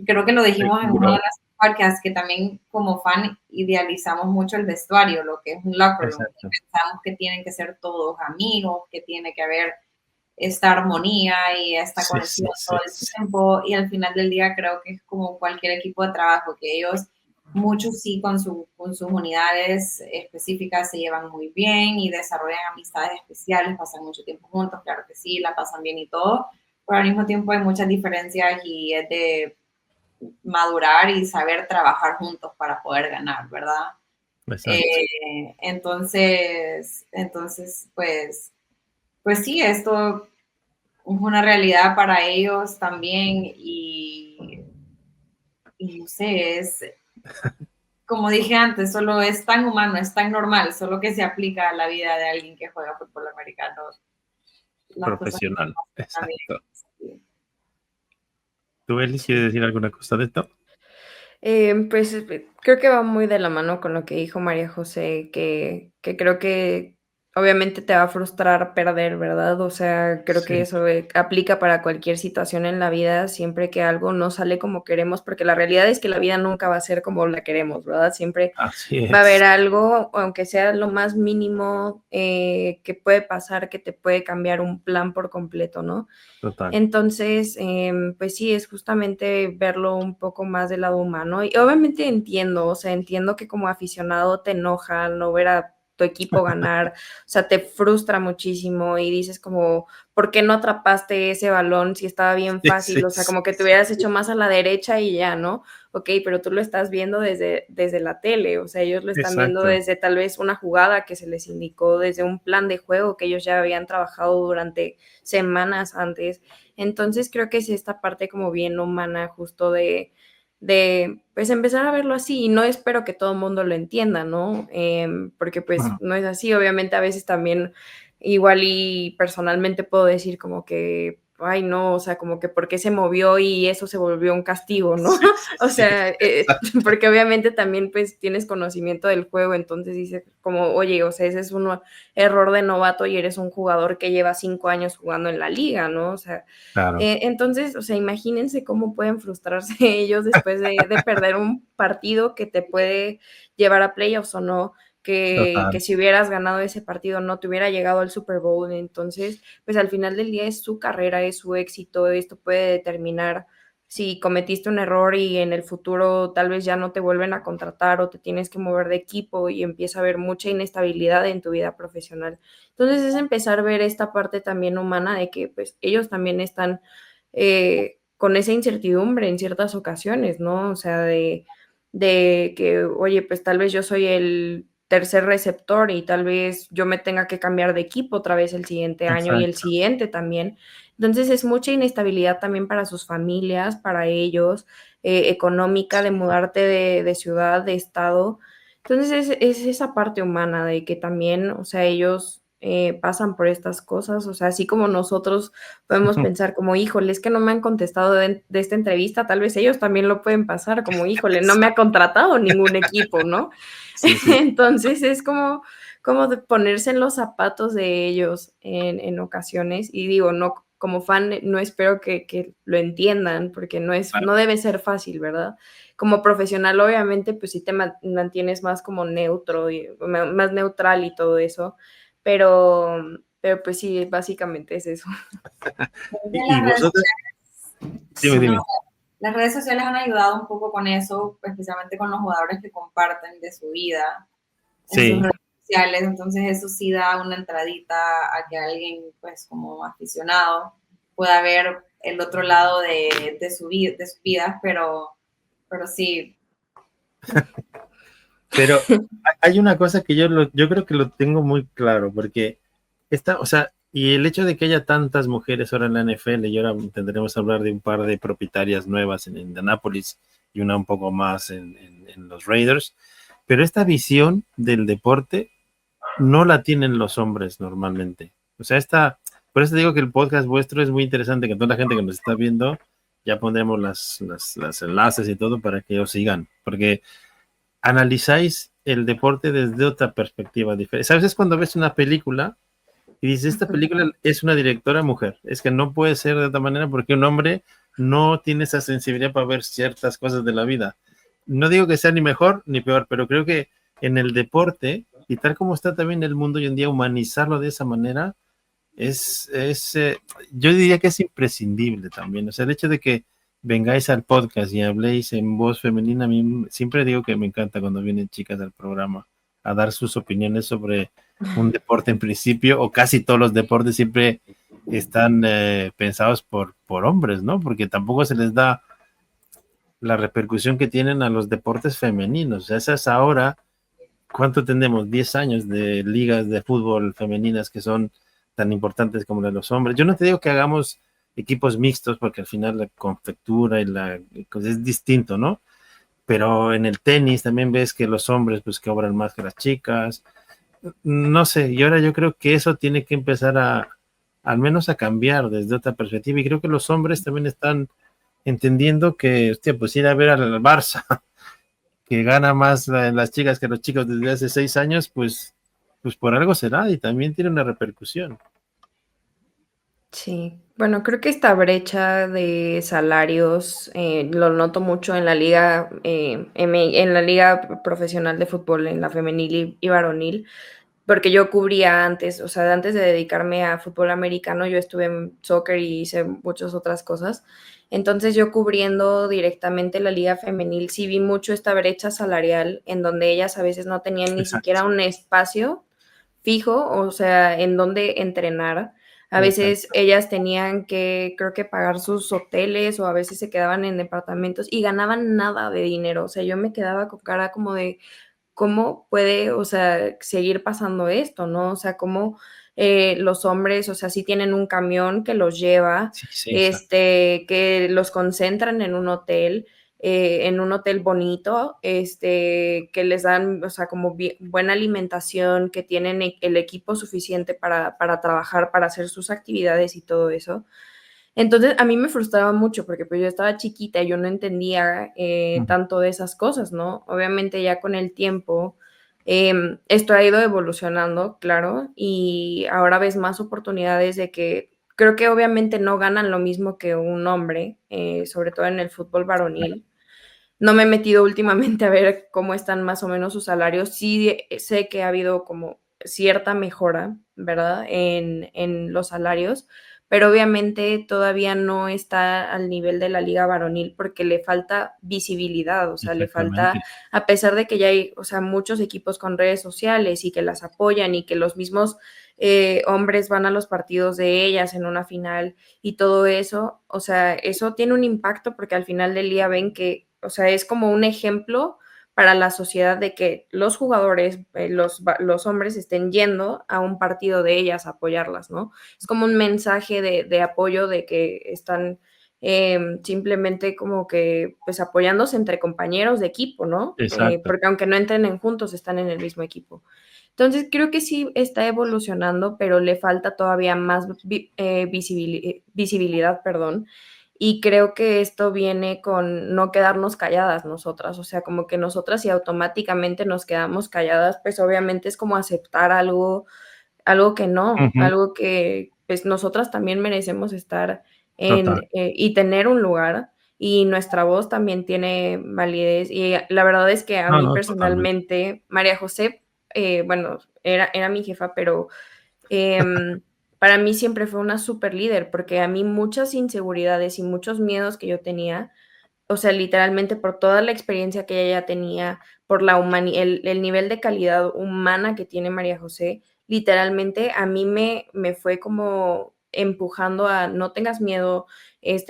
creo que lo dijimos en uno de Seguro, los podcasts, que también como fan idealizamos mucho el vestuario, lo que es un locker room. Y exacto. pensamos que tienen que ser todos amigos, que tiene que haber esta armonía y esta Sí, conexión sí, todo sí, el sí. tiempo. Y al final del día creo que es como cualquier equipo de trabajo, que ellos, muchos sí con sus unidades específicas se llevan muy bien y desarrollan amistades especiales, pasan mucho tiempo juntos, claro que sí, la pasan bien y todo, pero al mismo tiempo hay muchas diferencias y es de madurar y saber trabajar juntos para poder ganar, ¿verdad? Exacto. Entonces, pues sí, esto es una realidad para ellos también y no sé, como dije antes, solo es tan humano, es tan normal, solo que se aplica a la vida de alguien que juega fútbol americano. Las cosas Profesional, también. exacto. ¿Tú, Eli, quieres decir alguna cosa de esto? Pues creo que va muy de la mano con lo que dijo María José, que creo que obviamente te va a frustrar perder, ¿verdad? O sea, creo que Sí, eso aplica para cualquier situación en la vida, siempre que algo no sale como queremos, porque la realidad es que la vida nunca va a ser como la queremos, ¿verdad? Siempre así va a haber es. algo, aunque sea lo más mínimo, que puede pasar, que te puede cambiar un plan por completo, ¿no? Total. Entonces, pues sí, es justamente verlo un poco más del lado humano. Y obviamente entiendo, o sea, entiendo que como aficionado te enoja no ver a tu equipo ganar, o sea, te frustra muchísimo y dices como, ¿por qué no atrapaste ese balón si estaba bien Sí, fácil? sí, O sea, sí, como que te hubieras hecho más a la derecha y ya, ¿no? Ok, pero tú lo estás viendo desde la tele, o sea, ellos lo están viendo exacto. desde tal vez una jugada que se les indicó, desde un plan de juego que ellos ya habían trabajado durante semanas antes. Entonces creo que es esta parte como bien humana justo de pues empezar a verlo así y no espero que todo el mundo lo entienda, ¿no? Porque pues Bueno, no es así, obviamente a veces también igual y personalmente puedo decir como que, ay no, o sea, como que por qué se movió y eso se volvió un castigo, ¿no? sí, sí, O sí, sea, exacto. porque obviamente también pues tienes conocimiento del juego, entonces dices como, oye, o sea, ese es un error de novato y eres un jugador que lleva 5 años jugando en la liga, ¿no? O sea, Claro, entonces, o sea, imagínense cómo pueden frustrarse ellos después de perder un partido que te puede llevar a playoffs o no, que total. si hubieras ganado ese partido no te hubiera llegado al Super Bowl. Entonces, pues al final del día es su carrera, es su éxito, esto puede determinar si cometiste un error y en el futuro tal vez ya no te vuelven a contratar o te tienes que mover de equipo y empieza a haber mucha inestabilidad en tu vida profesional. Entonces es empezar a ver esta parte también humana de que pues ellos también están con esa incertidumbre en ciertas ocasiones, ¿no? O sea, de que, oye, pues tal vez yo soy el tercer receptor y tal vez yo me tenga que cambiar de equipo otra vez el siguiente año y el Exacto. siguiente también. Entonces es mucha inestabilidad también para sus familias, para ellos, económica, de mudarte de ciudad, de estado. Entonces es esa parte humana de que también, o sea, ellos pasan por estas cosas, o sea, así como nosotros podemos pensar como, híjole, es que no me han contestado de esta entrevista, tal vez ellos también lo pueden pasar como, híjole, no me ha contratado ningún equipo, ¿no? Sí, sí. Entonces es como de ponerse en los zapatos de ellos en ocasiones y digo, no, como fan, no espero que lo entiendan porque Claro. no debe ser fácil, ¿verdad? Como profesional, obviamente, pues sí te mantienes más como neutro, y, más neutral y todo eso, pero pues sí, básicamente es eso. Y Las redes vosotros, dime, sociales, no, dime. las redes sociales han ayudado un poco con eso, especialmente con los jugadores que comparten de su vida en sus Sí, redes sociales, entonces eso sí da una entradita a que alguien, pues como aficionado, pueda ver el otro lado de su vida, de sus vidas, pero sí. pero hay una cosa que yo creo que lo tengo muy claro, porque o sea, y el hecho de que haya tantas mujeres ahora en la NFL, y ahora tendremos que hablar de un par de propietarias nuevas en Indianapolis y una un poco más en los Raiders, pero esta visión del deporte no la tienen los hombres normalmente. O sea, por eso digo que el podcast vuestro es muy interesante, que toda la gente que nos está viendo, ya pondremos las enlaces y todo para que os sigan, porque analizáis el deporte desde otra perspectiva diferente. ¿Sabes? Es cuando ves una película y dices, esta película es una directora mujer. Es que no puede ser de otra manera porque un hombre no tiene esa sensibilidad para ver ciertas cosas de la vida. No digo que sea ni mejor ni peor, pero creo que en el deporte, y tal como está también el mundo hoy en día, humanizarlo de esa manera yo diría que es imprescindible también. O sea, el hecho de que vengáis al podcast y habléis en voz femenina, a mí siempre digo que me encanta cuando vienen chicas al programa a dar sus opiniones sobre un deporte en principio, o casi todos los deportes siempre están pensados por hombres, ¿no? Porque tampoco se les da la repercusión que tienen a los deportes femeninos. O sea, esas ahora, ¿cuánto tenemos? 10 años de ligas de fútbol femeninas que son tan importantes como las de los hombres. Yo no te digo que hagamos equipos mixtos porque al final la confectura y es distinto, ¿no? pero en el tenis también ves que los hombres pues cobran más que las chicas. No sé, y ahora yo creo que eso tiene que empezar al menos a cambiar desde otra perspectiva, y creo que los hombres también están entendiendo que, hostia, pues ir a ver al Barça, que gana más las chicas que los chicos desde hace 6 años, pues por algo será, y también tiene una repercusión. Sí, bueno, creo que esta brecha de salarios lo noto mucho en la liga, en la liga profesional de fútbol, en la femenil y varonil, porque yo cubría antes, o sea, antes de dedicarme a fútbol americano, yo estuve en soccer y hice muchas otras cosas. Entonces yo cubriendo directamente la liga femenil, sí vi mucho esta brecha salarial en donde ellas a veces no tenían ni siquiera Exacto, un espacio fijo, o sea, en donde entrenar. A veces exacto. ellas tenían que, creo que pagar sus hoteles o a veces se quedaban en departamentos y ganaban nada de dinero. O sea, yo me quedaba con cara como de, ¿cómo puede, o sea, seguir pasando esto, no? O sea, cómo los hombres, o sea, sí tienen un camión que los lleva, Sí, sí, exacto. que los concentran en un hotel bonito, que les dan, o sea, como buena alimentación, que tienen el equipo suficiente para trabajar, para hacer sus actividades y todo eso. Entonces, a mí me frustraba mucho porque pues yo estaba chiquita y yo no entendía tanto de esas cosas, ¿no? Obviamente ya con el tiempo esto ha ido evolucionando, claro, y ahora ves más oportunidades de que creo que obviamente no ganan lo mismo que un hombre, sobre todo en el fútbol varonil. No me he metido últimamente a ver cómo están más o menos sus salarios. Sí sé que ha habido como cierta mejora, ¿verdad? En los salarios, pero obviamente todavía no está al nivel de la liga varonil porque le falta visibilidad, o sea, le falta, Exactamente. a pesar de que ya hay, o sea, muchos equipos con redes sociales y que las apoyan y que los mismos hombres van a los partidos de ellas en una final y todo eso, o sea, eso tiene un impacto porque al final del día ven que, o sea, es como un ejemplo para la sociedad de que los jugadores, los hombres estén yendo a un partido de ellas a apoyarlas, ¿no? Es como un mensaje de apoyo de que están simplemente como que pues apoyándose entre compañeros de equipo, ¿no? Exacto. Porque aunque no entrenen juntos, están en el mismo equipo. Entonces, creo que sí está evolucionando, pero le falta todavía más visibilidad, perdón. Y creo que esto viene con no quedarnos calladas nosotras, o sea, como que nosotras si automáticamente nos quedamos calladas, pues obviamente es como aceptar algo que no, Ujú. algo que pues nosotras también merecemos estar Total. y tener un lugar y nuestra voz también tiene validez y la verdad es que a No, mí no, totalmente. personalmente, María José, bueno, era mi jefa, pero para mí siempre fue una super líder porque a mí muchas inseguridades y muchos miedos que yo tenía, o sea, literalmente por toda la experiencia que ella ya tenía, por el nivel de calidad humana que tiene María José, literalmente a mí me fue como empujando a no tengas miedo,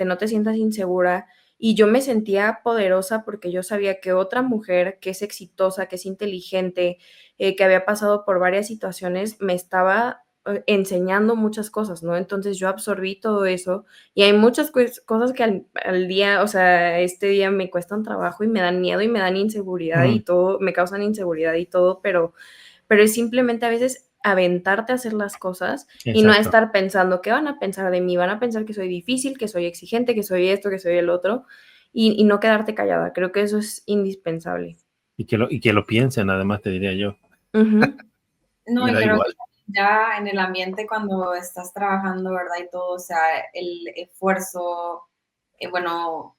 no te sientas insegura. Y yo me sentía poderosa porque yo sabía que otra mujer que es exitosa, que es inteligente, que había pasado por varias situaciones, me estaba enseñando muchas cosas, ¿no? Entonces yo absorbí todo eso y hay muchas cosas que al día, o sea, este día me cuestan trabajo y me dan miedo y me dan inseguridad y Ujú. todo, me causan inseguridad y todo, pero es simplemente a veces aventarte a hacer las cosas y no Exacto. estar pensando qué van a pensar de mí, van a pensar que soy difícil, que soy exigente, que soy esto, que soy el otro y no quedarte callada. Creo que eso es indispensable. Y que lo piensen, además, te diría yo. Ujú. No, Me y da creo que igual. ya en el ambiente cuando estás trabajando, ¿verdad? Y todo, o sea, el esfuerzo, bueno,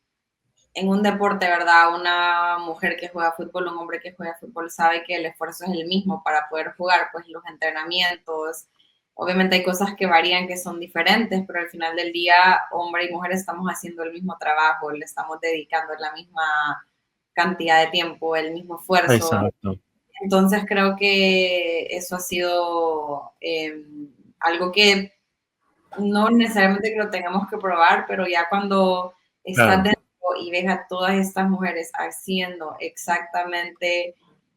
en un deporte, ¿verdad? Una mujer que juega fútbol, un hombre que juega fútbol sabe que el esfuerzo es el mismo para poder jugar, pues los entrenamientos, obviamente hay cosas que varían, que son diferentes, pero al final del día, hombre y mujer estamos haciendo el mismo trabajo, le estamos dedicando la misma cantidad de tiempo, el mismo esfuerzo. Exacto. Entonces creo que eso ha sido algo que no necesariamente que lo tengamos que probar, pero ya cuando estás Claro. dentro y ves a todas estas mujeres haciendo exactamente,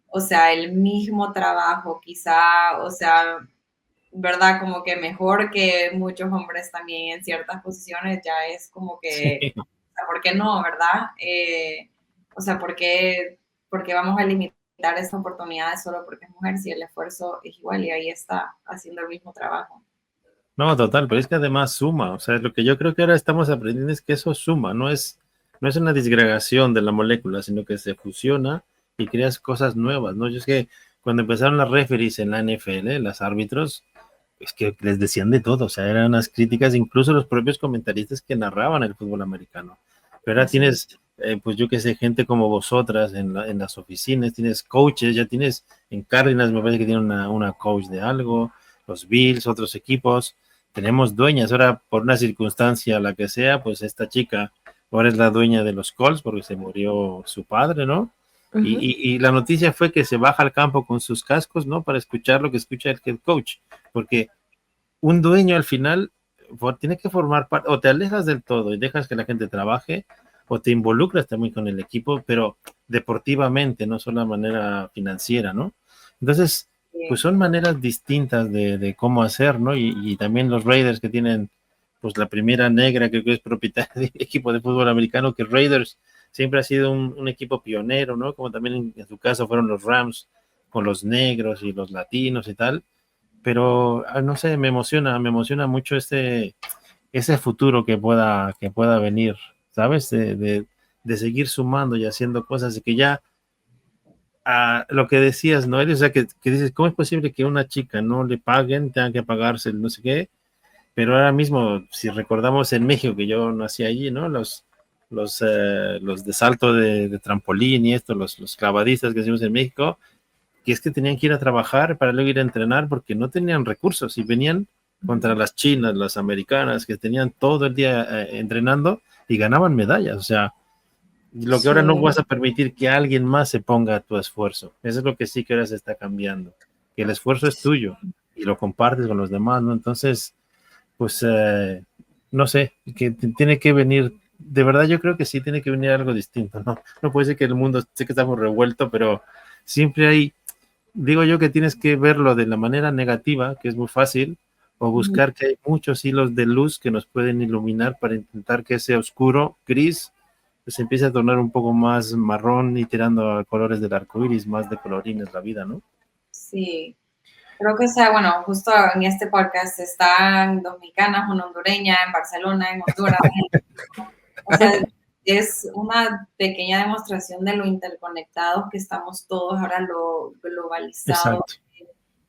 o sea, el mismo trabajo, quizá, o sea, ¿verdad? Como que mejor que muchos hombres también en ciertas posiciones, ya es como que, Sí. o sea, ¿por qué no, verdad? O sea, ¿por qué vamos a limitar esa oportunidad solo porque es mujer si el esfuerzo es igual y ahí está haciendo el mismo trabajo? No, total, pero es que además suma, o sea, lo que yo creo que ahora estamos aprendiendo es que eso suma, no es una disgregación de la molécula, sino que se fusiona y creas cosas nuevas, ¿no? Yo es que cuando empezaron las referees en la NFL, las árbitros, es que les decían de todo, o sea, eran unas críticas, incluso los propios comentaristas que narraban el fútbol americano. Pero ahora Así tienes, pues yo que sé, gente como vosotras en las oficinas, tienes coaches, ya tienes en Cárdenas, me parece que tiene una coach de algo, los Bills, otros equipos, tenemos dueñas, ahora por una circunstancia, la que sea, pues esta chica ahora es la dueña de los Colts porque se murió su padre, ¿no? Y, es. y, y la noticia fue que se baja al campo con sus cascos, ¿no? Para escuchar lo que escucha el head coach, porque un dueño al final tiene que formar parte, o te alejas del todo y dejas que la gente trabaje, o te involucras también con el equipo, pero deportivamente, no solo de manera financiera, ¿no? Entonces, pues son maneras distintas de cómo hacer, ¿no? Y también los Raiders que tienen, pues la primera negra que es propietaria del equipo de fútbol americano, que Raiders siempre ha sido un equipo pionero, ¿no? Como también en su caso fueron los Rams con los negros y los latinos y tal, pero no sé, me emociona mucho ese futuro que pueda venir, ¿sabes? De seguir sumando y haciendo cosas, de que ya lo que decías, ¿no? O sea, que dices, ¿cómo es posible que una chica no le paguen, tenga que pagarse el no sé qué? Pero ahora mismo, si recordamos en México, que yo nací allí, ¿no? Los de salto de trampolín y esto, los clavadistas que hicimos en México, que es que tenían que ir a trabajar para luego ir a entrenar porque no tenían recursos y venían contra las chinas, las americanas, que tenían todo el día entrenando y ganaban medallas. O sea, lo que ahora no Sí, vas a permitir que alguien más se ponga a tu esfuerzo. Eso es lo que sí que ahora se está cambiando. Que el esfuerzo es tuyo y lo compartes con los demás, ¿no? Entonces, pues, no sé, que tiene que venir, de verdad yo creo que sí tiene que venir algo distinto, ¿no? No puede ser que el mundo, sé que estamos revuelto, pero siempre hay, digo yo que tienes que verlo de la manera negativa, que es muy fácil, o buscar que hay muchos hilos de luz que nos pueden iluminar para intentar que ese oscuro gris pues empiece a tornar un poco más marrón y tirando a colores del arco iris, más de colorines la vida, ¿no? Sí, creo que sea, bueno, justo en este podcast están dominicanas, una hondureña, en Barcelona, en Honduras. O sea, es una pequeña demostración de lo interconectados que estamos todos, ahora lo globalizado Exacto.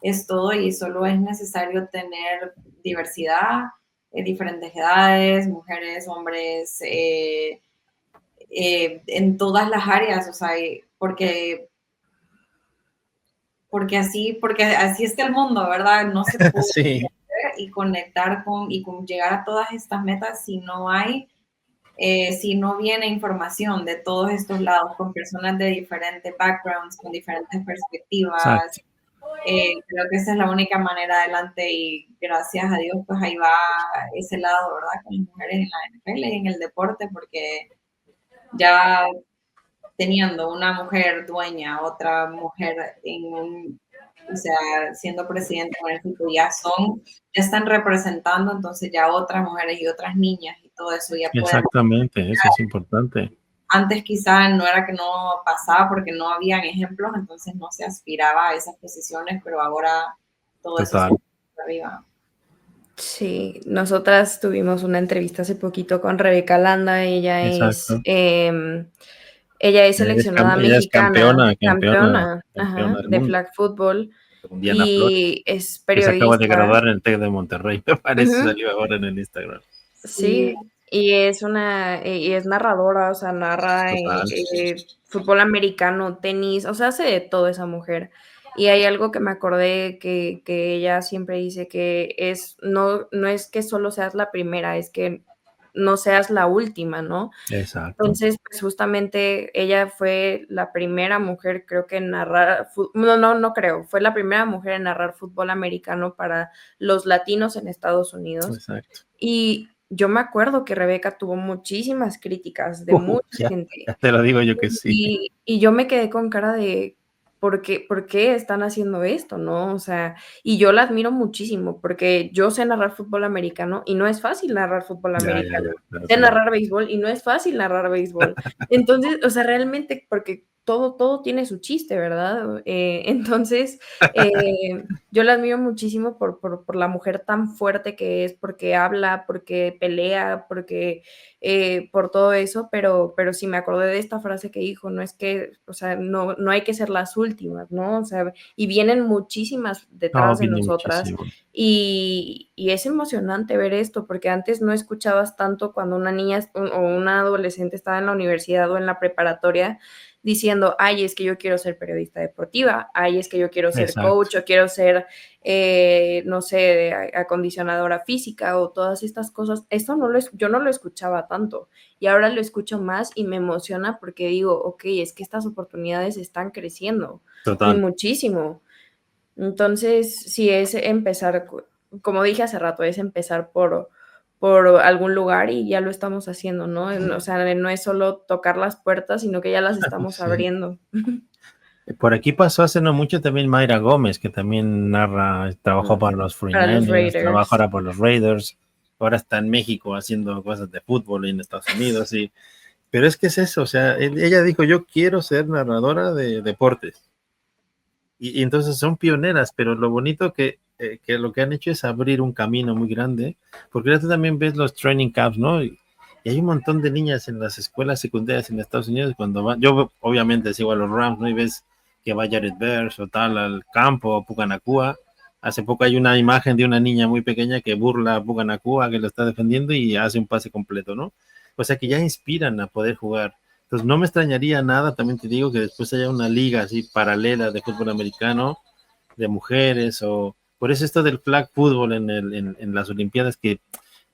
es todo y solo es necesario tener diversidad, diferentes edades, mujeres, hombres, en todas las áreas, o sea, porque así está el mundo, ¿verdad? No se puede Sí, y conectar con llegar a todas estas metas si no viene información de todos estos lados, con personas de diferentes backgrounds, con diferentes perspectivas. exacto. Creo que esa es la única manera adelante y gracias a Dios pues ahí va ese lado, ¿verdad? Con las mujeres en la NFL y en el deporte, porque ya teniendo una mujer dueña, otra mujer o sea, siendo presidente en México, ya están representando entonces ya otras mujeres y otras niñas y todo eso ya pueden. Exactamente, eso es importante. Antes quizá no era que no pasaba porque no habían ejemplos, entonces no se aspiraba a esas posiciones, pero ahora todo eso está Total, arriba. sí. Nosotras tuvimos una entrevista hace poquito con Rebeca Landa. exacto. Ella es seleccionada Ella es mexicana, campeona ajá, del de mundo, flag football con Diana Flores, y es que se acaba de periodista. graduar en el TEC de Monterrey, me parece, Ujú. salió ahora en el Instagram. Sí, Sí, y es narradora, o sea, narra Total. fútbol americano, tenis, o sea, hace de todo esa mujer. Y hay algo que me acordé que ella siempre dice que no es que solo seas la primera, es que no seas la última, ¿no? Exacto. Entonces, pues justamente ella fue la primera mujer, creo que en narrar, no creo, fue la primera mujer en narrar fútbol americano para los latinos en Estados Unidos. Exacto. Y yo me acuerdo que Rebeca tuvo muchísimas críticas de mucha Ya, gente. ya te lo digo yo que sí. Y yo me quedé con cara de, ¿por qué están haciendo esto, no? O sea, y yo la admiro muchísimo porque yo sé narrar fútbol americano y no es fácil narrar fútbol americano. Claro, Sé claro. narrar béisbol y no es fácil narrar béisbol. Entonces, o sea, realmente, porque todo tiene su chiste, ¿verdad? Entonces, yo la admiro muchísimo por la mujer tan fuerte que es, porque habla, porque pelea, porque por todo eso, pero sí me acordé de esta frase que dijo, no es que, o sea, no hay que ser las últimas, ¿no? O sea, y vienen muchísimas No, detrás de viene nosotras muchísimo. y es emocionante ver esto, porque antes no escuchabas tanto cuando una niña o una adolescente estaba en la universidad o en la preparatoria diciendo, ay, es que yo quiero ser periodista deportiva, ay, es que yo quiero ser Exacto. coach o quiero ser, no sé, acondicionadora física o todas estas cosas. Esto yo no lo escuchaba tanto y ahora lo escucho más y me emociona porque digo, ok, es que estas oportunidades están creciendo y Total. muchísimo. Entonces, sí es empezar, como dije hace rato, es empezar por algún lugar y ya lo estamos haciendo, ¿no? O sea, no es solo tocar las puertas, sino que ya las estamos Sí. abriendo. Por aquí pasó hace no mucho también Mayra Gómez, que también narra, trabajó para los Para los 49ers, trabaja Raiders. ahora por los Raiders, ahora está en México haciendo cosas de fútbol y en Estados Unidos, pero es que es eso, o sea, ella dijo, yo quiero ser narradora de deportes, y entonces son pioneras, pero lo bonito que lo que han hecho es abrir un camino muy grande, porque ahora tú también ves los training camps, ¿no? Y hay un montón de niñas en las escuelas secundarias en Estados Unidos cuando van, yo obviamente sigo a los Rams, ¿no? Y ves que va Jared Verse o tal al campo, a Pucanacua. Hace poco hay una imagen de una niña muy pequeña que burla a Pucanacua, que lo está defendiendo y hace un pase completo, ¿no? O sea que ya inspiran a poder jugar. Entonces no me extrañaría nada, también te digo, que después haya una liga así paralela de fútbol americano, de mujeres, o por eso esto del flag fútbol en las Olimpiadas, que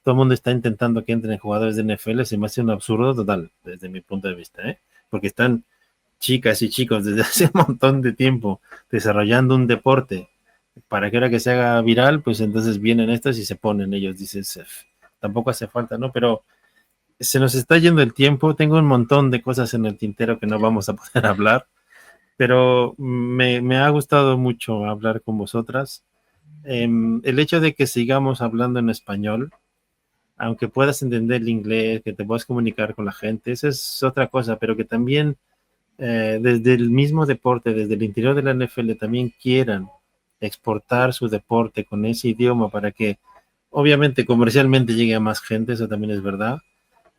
todo el mundo está intentando que entren jugadores de NFL, se me hace un absurdo total, desde mi punto de vista, ¿eh? Porque están chicas y chicos desde hace un montón de tiempo desarrollando un deporte para que ahora que se haga viral, pues entonces vienen estos y se ponen ellos, dices, tampoco hace falta, ¿no? Pero se nos está yendo el tiempo, tengo un montón de cosas en el tintero que no vamos a poder hablar, pero me ha gustado mucho hablar con vosotras. El hecho de que sigamos hablando en español, aunque puedas entender el inglés, que te puedas comunicar con la gente, esa es otra cosa, pero que también desde el mismo deporte, desde el interior de la NFL, también quieran exportar su deporte con ese idioma para que obviamente comercialmente llegue a más gente, eso también es verdad,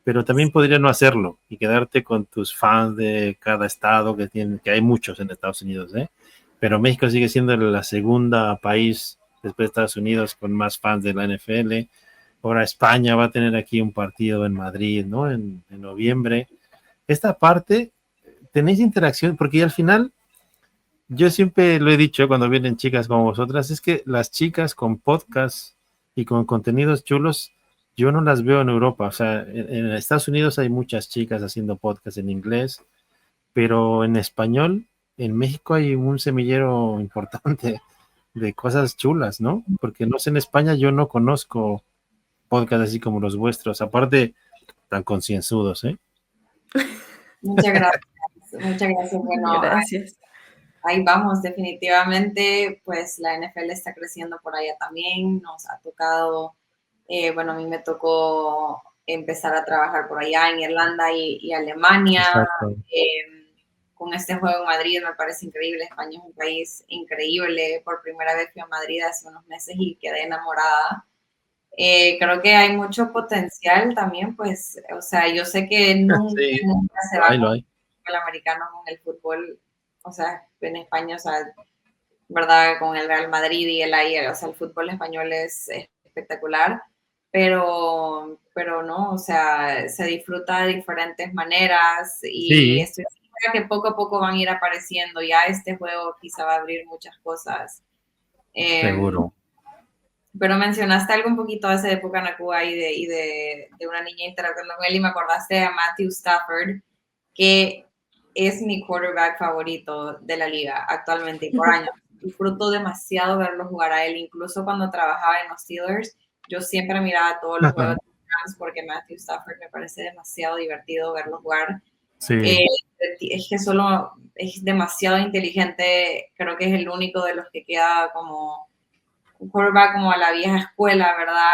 pero también podría no hacerlo y quedarte con tus fans de cada estado que tienen, que hay muchos en Estados Unidos, ¿eh? Pero México sigue siendo la segunda país después de Estados Unidos con más fans de la NFL. Ahora España va a tener aquí un partido en Madrid, ¿no? En noviembre. Esta parte, tenéis interacción, porque al final, yo siempre lo he dicho cuando vienen chicas como vosotras, es que las chicas con podcasts y con contenidos chulos, yo no las veo en Europa. O sea, en Estados Unidos hay muchas chicas haciendo podcasts en inglés, pero en español, en México hay un semillero importante de cosas chulas, ¿no? Porque no sé, en España yo no conozco podcasts así como los vuestros, aparte tan concienzudos, ¿eh? Muchas gracias, muchas gracias. Bueno, Gracias. ahí vamos, definitivamente, pues la NFL está creciendo por allá también, nos ha tocado, bueno, a mí me tocó empezar a trabajar por allá en Irlanda y Alemania, Exacto. con este juego en Madrid me parece increíble, España es un país increíble, por primera vez fui a Madrid hace unos meses y quedé enamorada. Creo que hay mucho potencial también, pues, o sea, yo sé que nunca, Sí, nunca se lo va hay, con lo hay. el americano con el fútbol, o sea, en España, o sea, ¿verdad? Con el Real Madrid y el Ayer, o sea, el fútbol español es espectacular, pero no, o sea, se disfruta de diferentes maneras y Sí, estoy segura que poco a poco van a ir apareciendo, ya este juego quizá va a abrir muchas cosas. Eh, seguro. pero mencionaste algo un poquito de esa época en Cuba de una niña interactuando con él y me acordaste a Matthew Stafford, que es mi quarterback favorito de la liga actualmente y por años. Disfruto demasiado verlo jugar a él, incluso cuando trabajaba en los Steelers, yo siempre miraba todos los juegos de los Rams porque Matthew Stafford me parece demasiado divertido verlo jugar. Sí, es que solo es demasiado inteligente, creo que es el único de los que queda como un quarterback como a la vieja escuela, ¿verdad?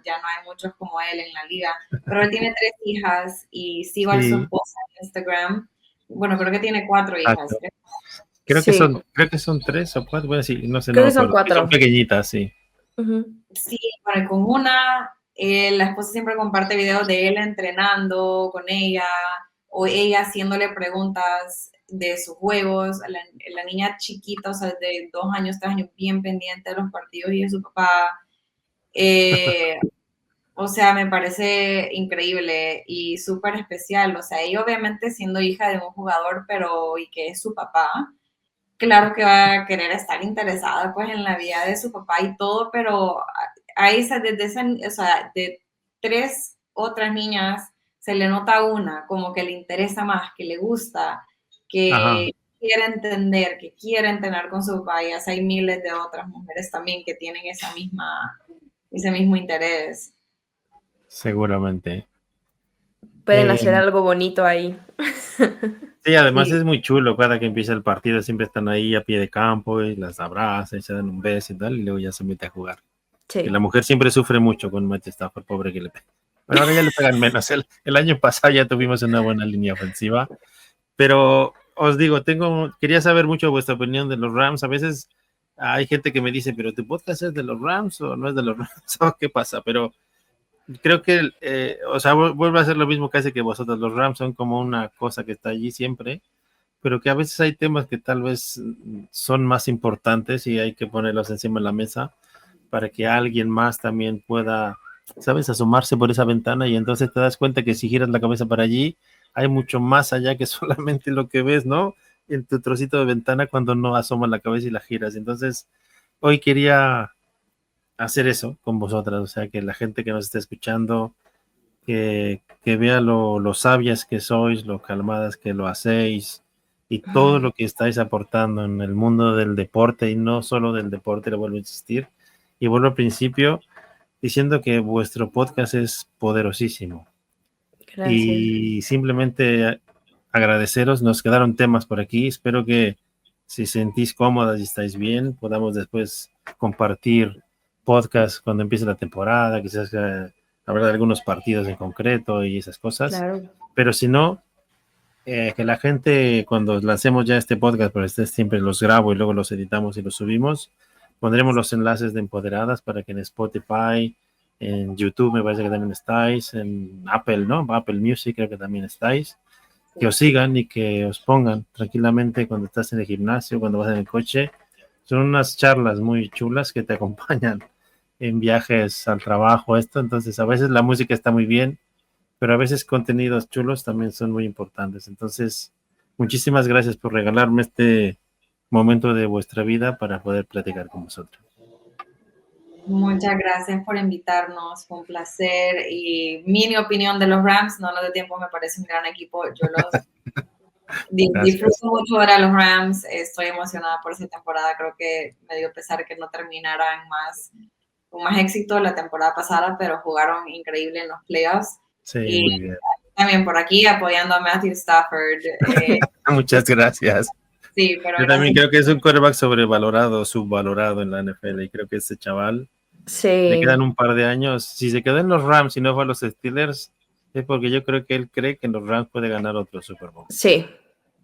Ya no hay muchos como él en la liga, pero él tiene 3 hijas y sigo a su Sí, esposa en Instagram. Bueno, creo que tiene 4 hijas. exacto. Sí, Creo que son 3 o 4, bueno, sí, no sé, no creo me que son acuerdo. Son 4. pequeñitas, sí. Ujú. Sí, bueno, y con una, la esposa siempre comparte videos de él entrenando con ella o ella haciéndole preguntas de sus juegos. La niña chiquita, o sea, de 2 años, 3 años, bien pendiente de los partidos y de su papá. Eh, o sea, me parece increíble y súper especial. O sea, ella obviamente siendo hija de un jugador, pero y que es su papá, claro que va a querer estar interesada pues en la vida de su papá y todo, pero a esa, o sea, de 3 otras niñas se le nota una como que le interesa más, que le gusta, Ajá, que quiere entender, que quiere entrenar con su papá, y así hay miles de otras mujeres también que tienen ese mismo interés. seguramente. Pueden Eh, hacer algo bonito ahí. sí, además Sí, es muy chulo, cada que empieza el partido siempre están ahí a pie de campo y las abrazan, y se dan un beso y tal, y luego ya se mete a jugar. Que sí. la mujer siempre sufre mucho con Matt Stafford, pobre que le pega. Pero ahora ya le pegan menos. El año pasado ya tuvimos una buena línea ofensiva. Pero os digo, quería saber mucho vuestra opinión de los Rams. A veces hay gente que me dice, pero ¿tu podcast es de los Rams o no es de los Rams? ¿O qué pasa? Pero creo que, o sea, vuelve a ser lo mismo que hace que vosotros. Los Rams son como una cosa que está allí siempre, pero que a veces hay temas que tal vez son más importantes y hay que ponerlos encima de la mesa para que alguien más también pueda, ¿sabes?, asomarse por esa ventana y entonces te das cuenta que si giras la cabeza para allí, hay mucho más allá que solamente lo que ves, ¿no? En tu trocito de ventana cuando no asomas la cabeza y la giras. Entonces, hoy quería hacer eso con vosotras, o sea, que la gente que nos esté escuchando, que vea lo sabias que sois, lo calmadas que lo hacéis y todo lo que estáis aportando en el mundo del deporte y no solo del deporte, lo vuelvo a insistir. Y vuelvo al principio diciendo que vuestro podcast es poderosísimo. Gracias. Y simplemente agradeceros, nos quedaron temas por aquí, espero que si sentís cómodas y estáis bien, podamos después compartir podcast cuando empiece la temporada, quizás hablar de algunos partidos en concreto y esas cosas, Claro. pero si no, que la gente cuando lancemos ya este podcast, pero este siempre los grabo y luego los editamos y los subimos, pondremos los enlaces de Empoderadas para que en Spotify, en YouTube me parece que también estáis, en Apple, ¿no? Apple Music creo que también estáis, que os sigan y que os pongan tranquilamente cuando estás en el gimnasio, cuando vas en el coche. Son unas charlas muy chulas que te acompañan en viajes al trabajo, esto, entonces a veces la música está muy bien, pero a veces contenidos chulos también son muy importantes. Entonces, muchísimas gracias por regalarme este momento de vuestra vida para poder platicar con vosotros. Muchas gracias por invitarnos, fue un placer. Y mi opinión de los Rams, no nos da tiempo, me parece un gran equipo. Yo los disfruto Gracias. mucho ver a los Rams, estoy emocionada por esa temporada. Creo que me dio pesar que no terminaran con más éxito la temporada pasada, pero jugaron increíble en los playoffs. Sí, Y muy bien. también por aquí apoyando a Matthew Stafford. Muchas gracias. Sí, pero Yo también gracias. creo que es un quarterback sobrevalorado, subvalorado en la NFL y creo que ese chaval le Sí, quedan un par de años. Si se quedó en los Rams y no fue a los Steelers, es porque yo creo que él cree que en los Rams puede ganar otro Super Bowl. sí,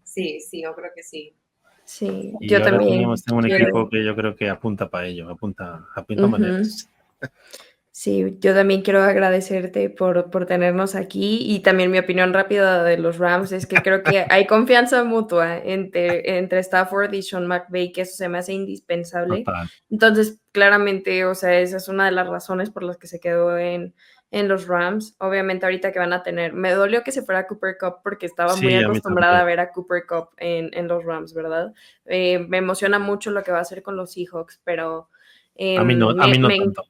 Sí, sí, yo creo que sí. sí. Y Yo ahora también tenemos un equipo quiero. que yo creo que apunta para ello, apunta Ujú. maneras. Sí, yo también quiero agradecerte por tenernos aquí y también mi opinión rápida de los Rams es que creo que hay confianza mutua entre Stafford y Sean McVay, que eso se me hace indispensable. Total. Entonces, claramente, o sea, esa es una de las razones por las que se quedó en los Rams. Obviamente, ahorita que van a tener, me dolió que se fuera Cooper Cup porque estaba muy Sí, a mí acostumbrada también. a ver a Cooper Cup en los Rams, ¿verdad? Me emociona mucho lo que va a hacer con los Seahawks, pero A mí no tanto.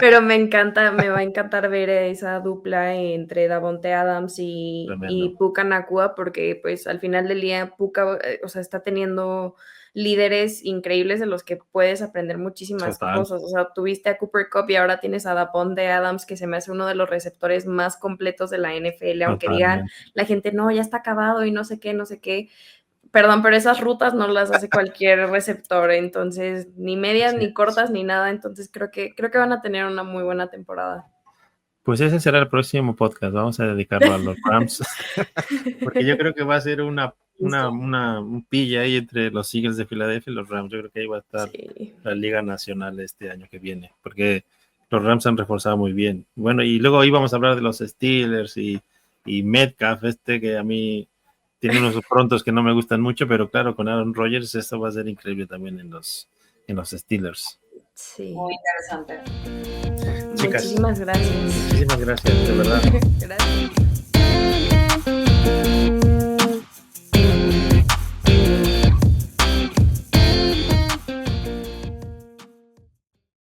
pero me encanta, me va a encantar ver esa dupla entre Davonte Adams y Tremendo. Puka Nacua, porque, pues, al final del día Puka, o sea, está teniendo líderes increíbles de los que puedes aprender muchísimas cosas. O sea, tuviste a Cooper Kupp y ahora tienes a Davante Adams, que se me hace uno de los receptores más completos de la NFL, aunque digan la gente, no, ya está acabado y no sé qué. Perdón, pero esas rutas no las hace cualquier receptor, entonces ni medias, ni cortas, ni nada. Entonces creo que van a tener una muy buena temporada. Pues ese será el próximo podcast. Vamos a dedicarlo a los Rams. Porque yo creo que va a ser un pilla ahí entre los Eagles de Filadelfia y los Rams. Yo creo que ahí va a estar la Liga Nacional este año que viene. Porque los Rams han reforzado muy bien. Bueno, y luego íbamos a hablar de los Steelers y Metcalf, que a mí tiene unos prontos que no me gustan mucho, pero claro, con Aaron Rodgers esto va a ser increíble también en los Steelers. Sí. Muy interesante. Chicas, muchísimas gracias. Muchísimas gracias, de verdad. Gracias.